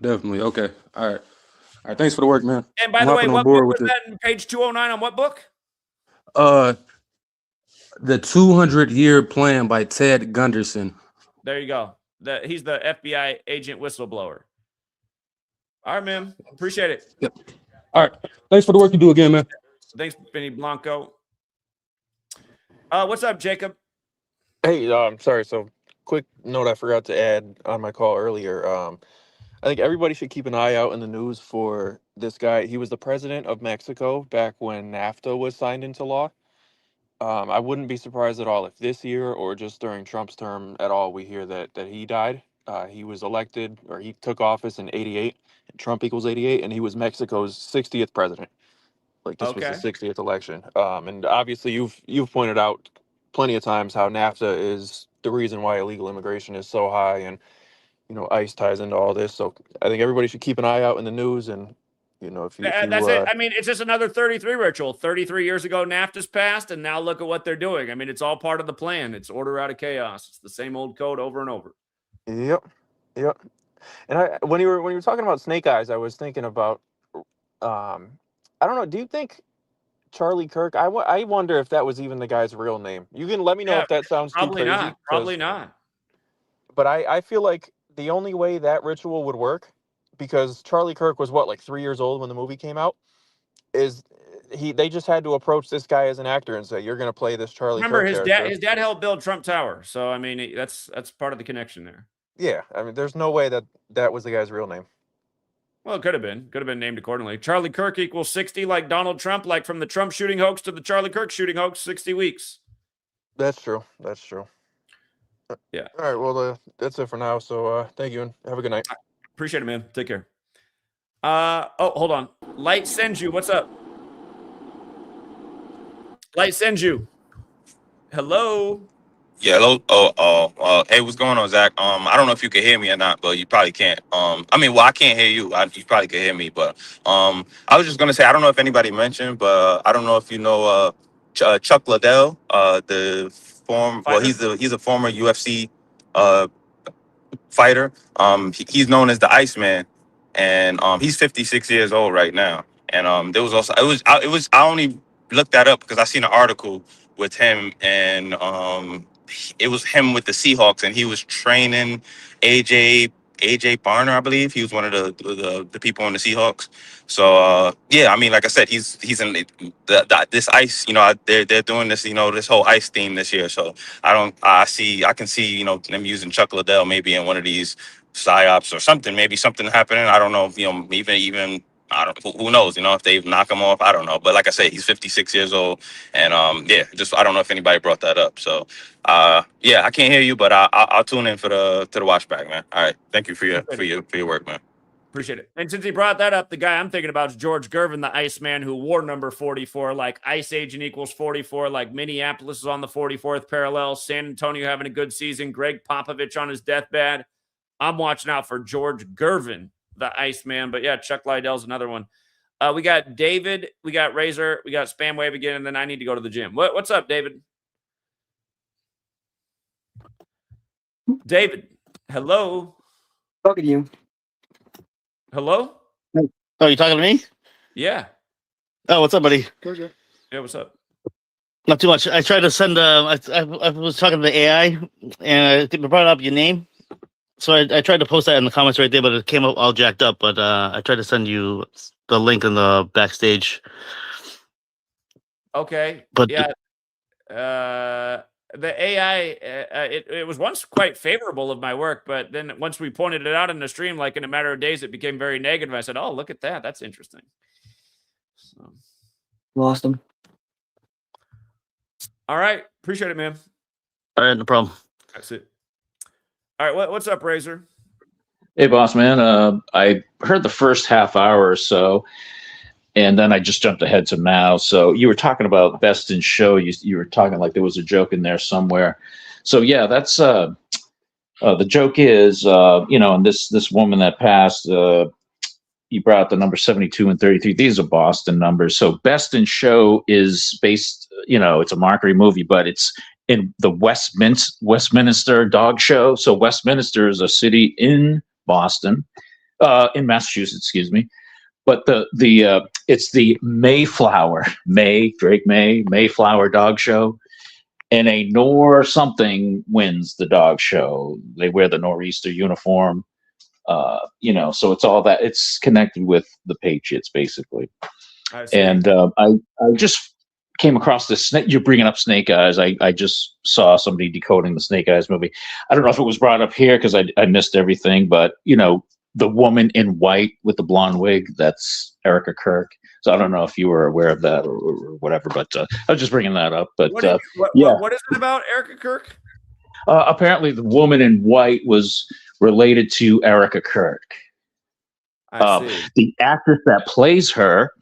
Definitely. Okay. All right. Thanks for the work, man. And by the way, what book was that in page 209 on what book? The 200-Year Plan by Ted Gunderson. There you go. He's the FBI agent whistleblower. All right, man. Appreciate it. Yep. All right. Thanks for the work you do again, man. Thanks, Benny Blanco. What's up, Jacob? Hey, sorry. So, quick note I forgot to add on my call earlier. I think everybody should keep an eye out in the news for this guy. He was the president of Mexico back when NAFTA was signed into law. I wouldn't be surprised at all if this year or just during Trump's term at all we hear that he died. He was elected, or he took office in '88. Trump equals 88, and he was Mexico's 60th president. Like, this was Okay. the 60th election. And obviously you've pointed out plenty of times how NAFTA is the reason why illegal immigration is so high, and ICE ties into all this. So I think everybody should keep an eye out in the news, and if you That's it. I mean, it's just another 33 ritual. 33 years ago, NAFTA's passed, and now look at what they're doing. I mean, it's all part of the plan. It's order out of chaos. It's the same old code over and over. Yep. And when you were talking about Snake Eyes, I was thinking about I don't know. Do you think Charlie Kirk? I wonder if that was even the guy's real name. You can let me know Yeah, if that sounds too Probably crazy. not. Probably not. But I feel like the only way that ritual would work, because Charlie Kirk was like 3 years old when the movie came out, is they just had to approach this guy as an actor and say, you're going to play this Charlie Remember, Kirk his character. his dad helped build Trump Tower. So, I mean, that's part of the connection there. Yeah, I mean, there's no way that was the guy's real name. Well, it could have been named accordingly. Charlie Kirk equals 60, like Donald Trump, like from the Trump shooting hoax to the Charlie Kirk shooting hoax, 60 weeks. That's true. Yeah. All right, well, that's it for now. So thank you, and have a good night. Appreciate it, man. Take care. Hold on. Light sends you. What's up? Light sends you. Hello. Yeah, hello. Hey, what's going on, Zach? I don't know if you can hear me or not, but you probably can't. I can't hear you. You probably can hear me, but I was just gonna say, I don't know if anybody mentioned, but I don't know if you know Chuck Liddell, the he's a former UFC fighter. He's known as the Iceman, and he's 56 years old right now. And there was also I only looked that up because I seen an article with him, and it was him with the Seahawks, and he was training AJ Barner, I believe. He was one of the people on the Seahawks. So yeah, I mean, like I said, he's in this ice. They're doing this. This whole ice theme this year. So I can see them using Chuck Liddell maybe in one of these psyops or something. Maybe something happening. I don't know. Even. I don't. Who knows? If they knock him off, I don't know. But like I say, he's 56 years old, and I don't know if anybody brought that up. So, yeah, I can't hear you, but I'll tune in for the watchback, man. All right, thank you for your work, man. Appreciate it. And since he brought that up, the guy I'm thinking about is George Gervin, the Iceman, who wore number 44, like Ice Agent equals 44, like Minneapolis is on the 44th parallel, San Antonio having a good season, Greg Popovich on his deathbed. I'm watching out for George Gervin, the Iceman. But yeah, Chuck Liddell's another one. We got David, we got Razor, we got Spam Wave again, and then I need to go to the gym. What's up, David? David, hello. Talking to you. Hello? Oh, you talking to me? Yeah. Oh, what's up, buddy? Yeah, what's up? Not too much. I tried to send. I was talking to the AI, and I brought up your name. So I tried to post that in the comments right there, but it came up all jacked up. But I tried to send you the link in the backstage. Okay. But yeah. The AI, it was once quite favorable of my work, but then once we pointed it out in the stream, like in a matter of days, it became very negative. I said, "Oh, look at that! That's interesting." So. Lost him. All right, appreciate it, man. All right, no problem. That's it. All right, what's up, Razor? Hey, boss man. I heard the first half hour or so, and then I just jumped ahead to now. So you were talking about best in show. You were talking like there was a joke in there somewhere. So yeah, that's the joke is and this woman that passed. You brought out the number 72 and 33. These are Boston numbers. So best in show is based. It's a mockery movie, but it's in the Westminster Dog Show. So Westminster is a city in Boston, in Massachusetts, excuse me. But it's the Mayflower Mayflower Dog Show, and a Nor something wins the dog show. They wear the Nor'easter uniform. So it's all that, it's connected with the Patriots basically. I see. And I just came across this snake. You're bringing up Snake Eyes. I just saw somebody decoding the Snake Eyes movie. I don't know if it was brought up here because I missed everything, but the woman in white with the blonde wig, that's Erica Kirk. So I don't know if you were aware of that or whatever, but I was just bringing that up. But what is it about Erica Kirk? Apparently the woman in white was related to Erica Kirk. I see. The actress that plays her,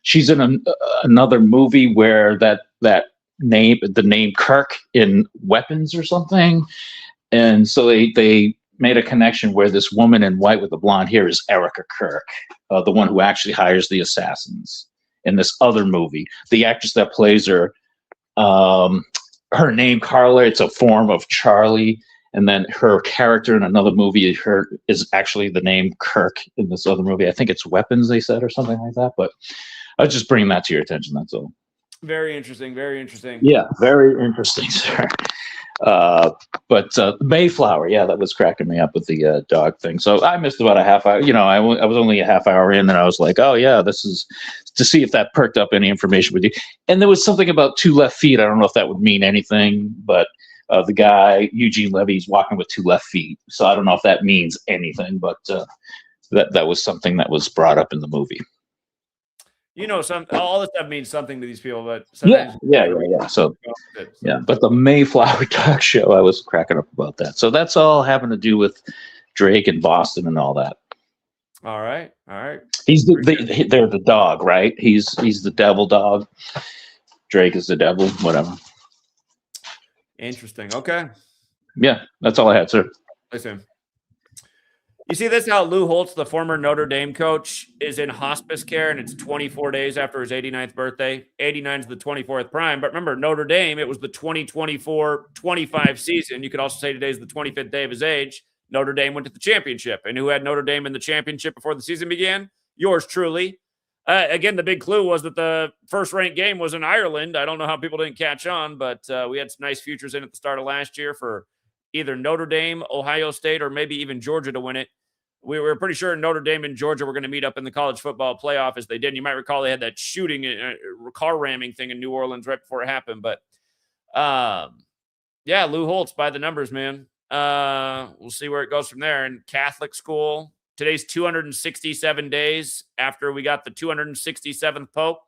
she's in another movie where the name Kirk in Weapons or something, and so they made a connection where this woman in white with the blonde hair is Erica Kirk, the one who actually hires the assassins in this other movie. The actress that plays her, her name Carla, it's a form of Charlie. And then her character in another movie, is actually the name Kirk in this other movie. I think it's Weapons, they said, or something like that. But I was just bringing that to your attention. That's all. Very interesting. Very interesting. Yeah, very interesting, sir. But Mayflower, yeah, that was cracking me up with the dog thing. So I missed about a half hour. I was only a half hour in, and I was like, oh yeah, this is to see if that perked up any information with you. And there was something about 2 left feet. I don't know if that would mean anything, but the guy Eugene Levy's walking with 2 left feet. So I don't know if that means anything, but that was something that was brought up in the movie. All this stuff means something to these people, but yeah. So yeah, but the Mayflower Talk Show, I was cracking up about that. So that's all having to do with Drake and Boston and all that. All right. He's they're the dog, right? He's the devil dog. Drake is the devil, whatever. Interesting. Okay. Yeah, that's all I had, sir. Listen. You see this how Lou Holtz, the former Notre Dame coach, is in hospice care, and it's 24 days after his 89th birthday. 89 is the 24th prime. But remember, Notre Dame, it was the 2024-25 season. You could also say today's the 25th day of his age. Notre Dame went to the championship. And who had Notre Dame in the championship before the season began? Yours truly. Again, the big clue was that the first-ranked game was in Ireland. I don't know how people didn't catch on, but we had some nice futures in at the start of last year for either Notre Dame, Ohio State, or maybe even Georgia to win it. We were pretty sure Notre Dame and Georgia were going to meet up in the college football playoff as they did. And you might recall they had that shooting, car ramming thing in New Orleans right before it happened. But yeah, Lou Holtz by the numbers, man. We'll see where it goes from there. And Catholic school, today's 267 days after we got the 267th Pope.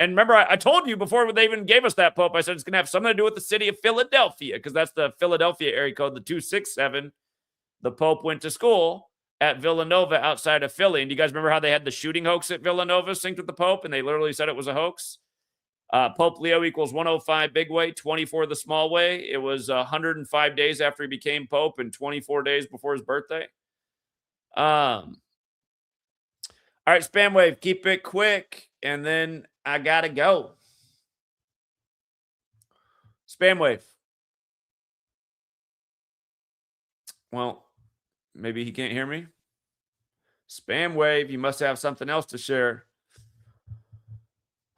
And remember, I told you before they even gave us that Pope, I said it's going to have something to do with the city of Philadelphia because that's the Philadelphia area code, the 267. The Pope went to school at Villanova outside of Philly. And do you guys remember how they had the shooting hoax at Villanova synced with the Pope? And they literally said it was a hoax. Pope Leo equals 105 big way, 24 the small way. It was 105 days after he became Pope and 24 days before his birthday. All right, Spam Wave, keep it quick. And then I got to go. Spam Wave. Well, maybe he can't hear me. Spam Wave, you must have something else to share.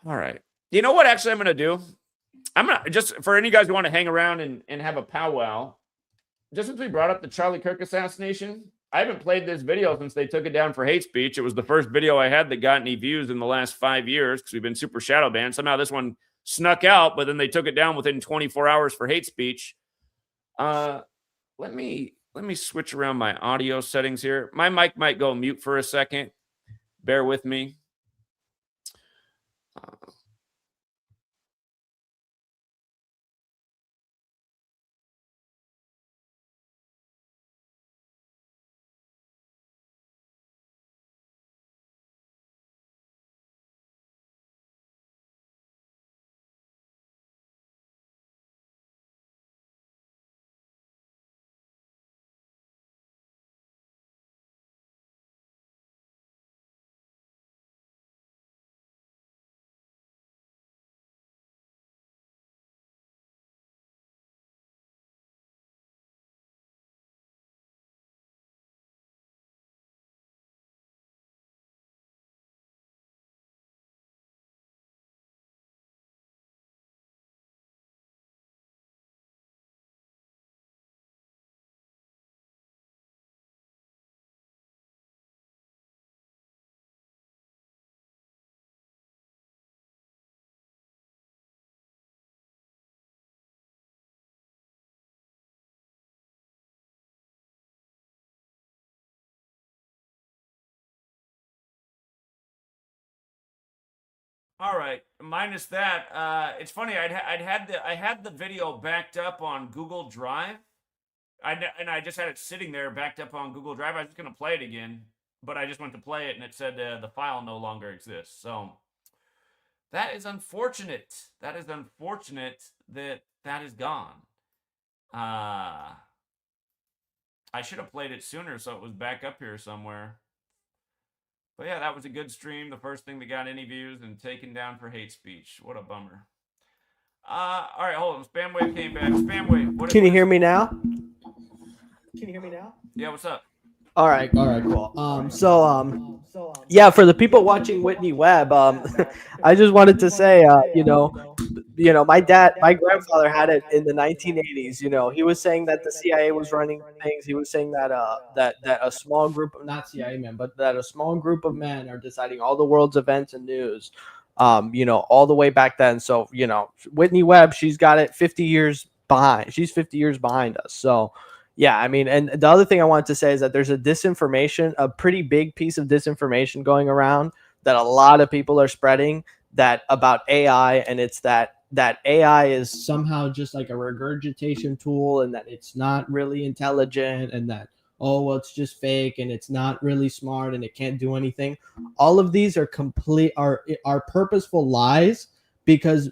All right. You know what actually I'm going to do? I'm going to, just for any of you guys who want to hang around and have a powwow, just since we brought up the Charlie Kirk assassination, I haven't played this video since they took it down for hate speech. It was the first video I had that got any views in the last 5 years because we've been super shadow banned. Somehow this one snuck out, but then they took it down within 24 hours for hate speech. Let me switch around my audio settings here. My mic might go mute for a second. Bear with me. All right. Minus that, it's funny. I had the video backed up on Google Drive. And I just had it sitting there backed up on Google Drive. I was just gonna play it again, but I just went to play it and it said the file no longer exists. So that is unfortunate. That is unfortunate that that is gone. I should have played it sooner so it was back up here somewhere. But yeah, that was a good stream. The first thing that got any views and taken down for hate speech. What a bummer. All right, hold on. Spamwave came back. Spamwave. Can you hear me now? Can you hear me now? Yeah, what's up? All right, cool. Yeah, for the people watching Whitney Webb, I just wanted to say, my grandfather had it in the 1980s. He was saying that the CIA was running things. He was saying that that a small group of, not CIA men, but that a small group of men are deciding all the world's events and news. All the way back then. So, Whitney Webb, she's got it 50 years behind. She's 50 years behind us. So, yeah, I mean, and the other thing I wanted to say is that there's a pretty big piece of disinformation going around that a lot of people are spreading that about AI, and it's that AI is somehow just like a regurgitation tool and that it's not really intelligent and that, oh, well, it's just fake and it's not really smart and it can't do anything. All of these are purposeful lies, because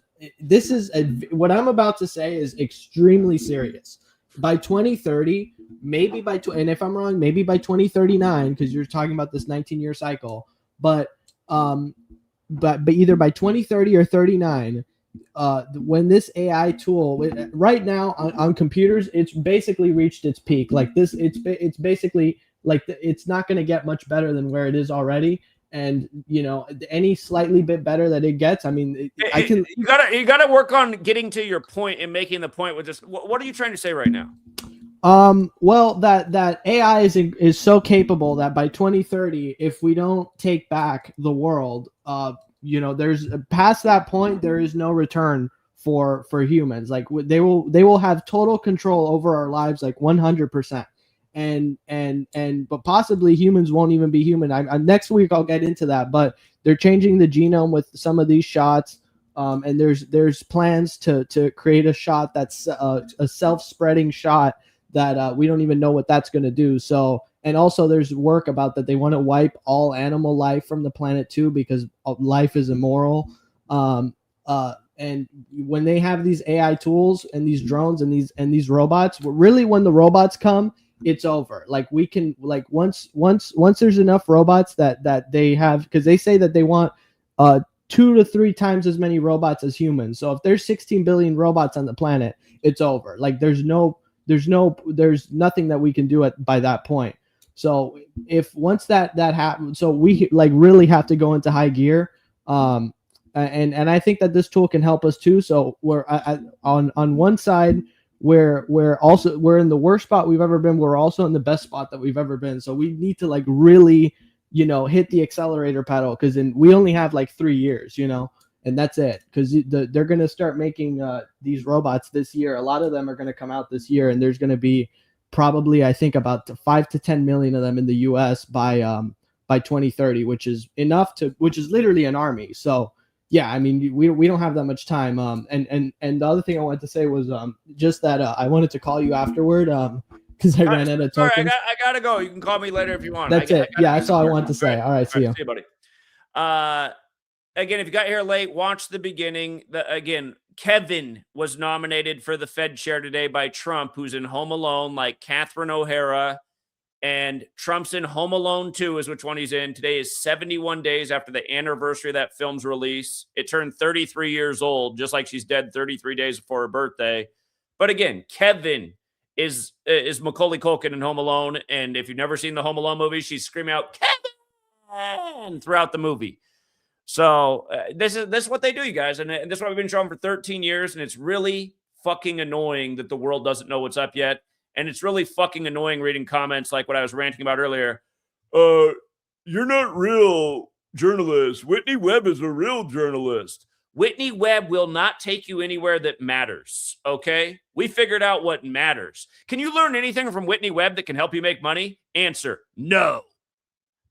what I'm about to say is extremely serious. By 2030, and if I'm wrong, maybe by 2039, because you're talking about this 19-year cycle, but either by 2030 or 39, when this AI tool right now on computers, it's basically reached its peak. Like this, it's basically like it's not going to get much better than where it is already. And any slightly bit better that it gets, I mean, you gotta work on getting to your point and making the point with this. What are you trying to say right now? Well, that AI is so capable that by 2030, if we don't take back the world, there's past that point, there is no return for humans. Like they will have total control over our lives, like 100%. But possibly humans won't even be human. Next week I'll get into that, but they're changing the genome with some of these shots. And there's plans to create a shot that's a self-spreading shot that we don't even know what that's going to do. So, and also there's work about that they want to wipe all animal life from the planet too, because life is immoral. And when they have these AI tools and these drones and these robots, really when the robots come, it's over. Like we can, like once there's enough robots that they have, because they say that they want 2 to 3 times as many robots as humans. So if there's 16 billion robots on the planet, it's over. Like there's nothing that we can do by that point. So if once that happens, so we like really have to go into high gear. And I think that this tool can help us too. So we're on one side, we're in the worst spot we've ever been. We're also in the best spot that we've ever been. So we need to like really, hit the accelerator pedal, because we only have like 3 years, and that's it. Because they're going to start making these robots this year. A lot of them are going to come out this year, and there's going to be probably, I think, about 5 to 10 million of them in the U.S. by 2030, which is literally an army. So yeah, I mean, we don't have that much time. And the other thing I wanted to say was just that I wanted to call you afterward because I ran out of tokens. Sorry, I gotta go. You can call me later if you want. That's it. Yeah, that's all I wanted to say. All right, see you. See you, buddy. Again, if you got here late, watch the beginning. Again, Kevin was nominated for the Fed chair today by Trump, who's in Home Alone, like Catherine O'Hara. And Trump's in Home Alone 2 is which one he's in. Today is 71 days after the anniversary of that film's release. It turned 33 years old, just like she's dead 33 days before her birthday. But again, Kevin is Macaulay Culkin in Home Alone. And if you've never seen the Home Alone movie, she's screaming out, Kevin, throughout the movie. So this is what they do, you guys. And this is what we've been showing for 13 years. And it's really fucking annoying that the world doesn't know what's up yet. And it's really fucking annoying reading comments like what I was ranting about earlier. You're not real journalists. Whitney Webb is a real journalist. Whitney Webb will not take you anywhere that matters, okay? We figured out what matters. Can you learn anything from Whitney Webb that can help you make money? Answer, no.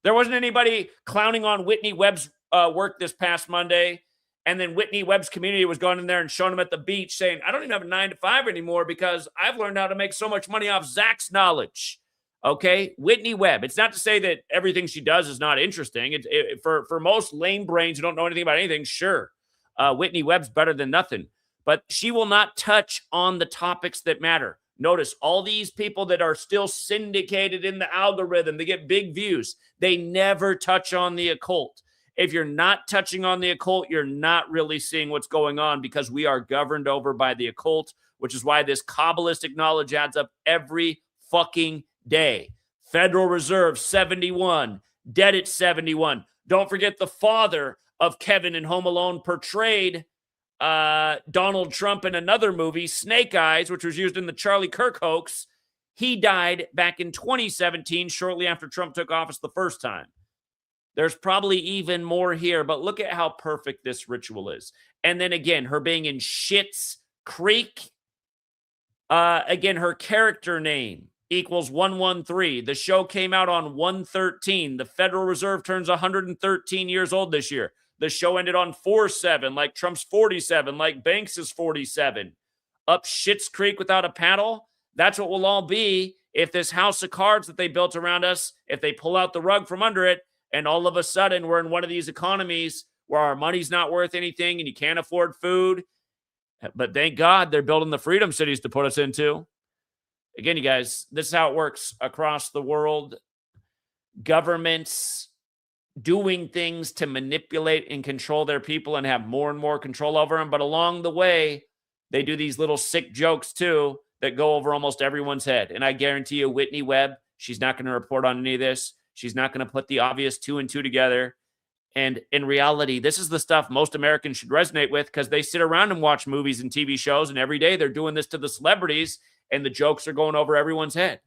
There wasn't anybody clowning on Whitney Webb's work this past Monday And then Whitney Webb's community was going in there and showing them at the beach saying, I don't even have a 9 to 5 anymore because I've learned how to make so much money off Zach's knowledge. Okay, Whitney Webb. It's not to say that everything she does is not interesting. For most lame brains who don't know anything about anything, sure. Whitney Webb's better than nothing. But she will not touch on the topics that matter. Notice all these people that are still syndicated in the algorithm, they get big views. They never touch on the occult. If you're not touching on the occult, you're not really seeing what's going on because we are governed over by the occult, which is why this Kabbalistic knowledge adds up every fucking day. Federal Reserve, 71. Debt at 71. Don't forget the father of Kevin in Home Alone portrayed Donald Trump in another movie, Snake Eyes, which was used in the Charlie Kirk hoax. He died back in 2017, shortly after Trump took office the first time. There's probably even more here, but look at how perfect this ritual is. And then again, her being in Schitt's Creek. Again, her character name equals 113. The show came out on 113. The Federal Reserve turns 113 years old this year. The show ended on 47, like Trump's 47, like Banks is 47. Up Schitt's Creek without a paddle. That's what we'll all be if this house of cards that they built around us, if they pull out the rug from under it, and all of a sudden we're in one of these economies where our money's not worth anything and you can't afford food. But thank God they're building the freedom cities to put us into. Again, you guys, this is how it works across the world. Governments doing things to manipulate and control their people and have more and more control over them. But along the way, they do these little sick jokes too that go over almost everyone's head. And I guarantee you, Whitney Webb, she's not going to report on any of this. She's not going to put the obvious 2 and 2 together. And in reality, this is the stuff most Americans should resonate with because they sit around and watch movies and TV shows, and every day they're doing this to the celebrities, and the jokes are going over everyone's head.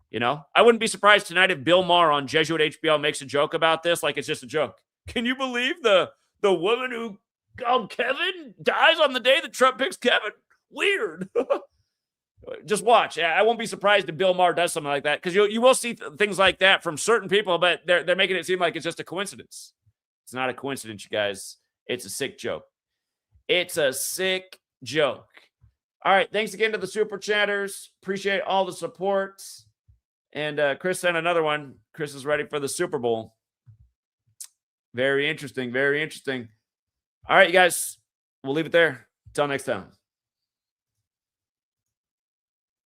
You know, I wouldn't be surprised tonight if Bill Maher on Jesuit HBO makes a joke about this like it's just a joke. Can you believe the woman who called Kevin dies on the day that Trump picks Kevin? Weird. Just watch. I won't be surprised if Bill Maher does something like that because you will see things like that from certain people, but they're making it seem like it's just a coincidence. It's not a coincidence, you guys. It's a sick joke. It's a sick joke. All right. Thanks again to the super chatters. Appreciate all the support. And Chris sent another one. Chris is ready for the Super Bowl. Very interesting. Very interesting. All right, you guys. We'll leave it there. Until next time.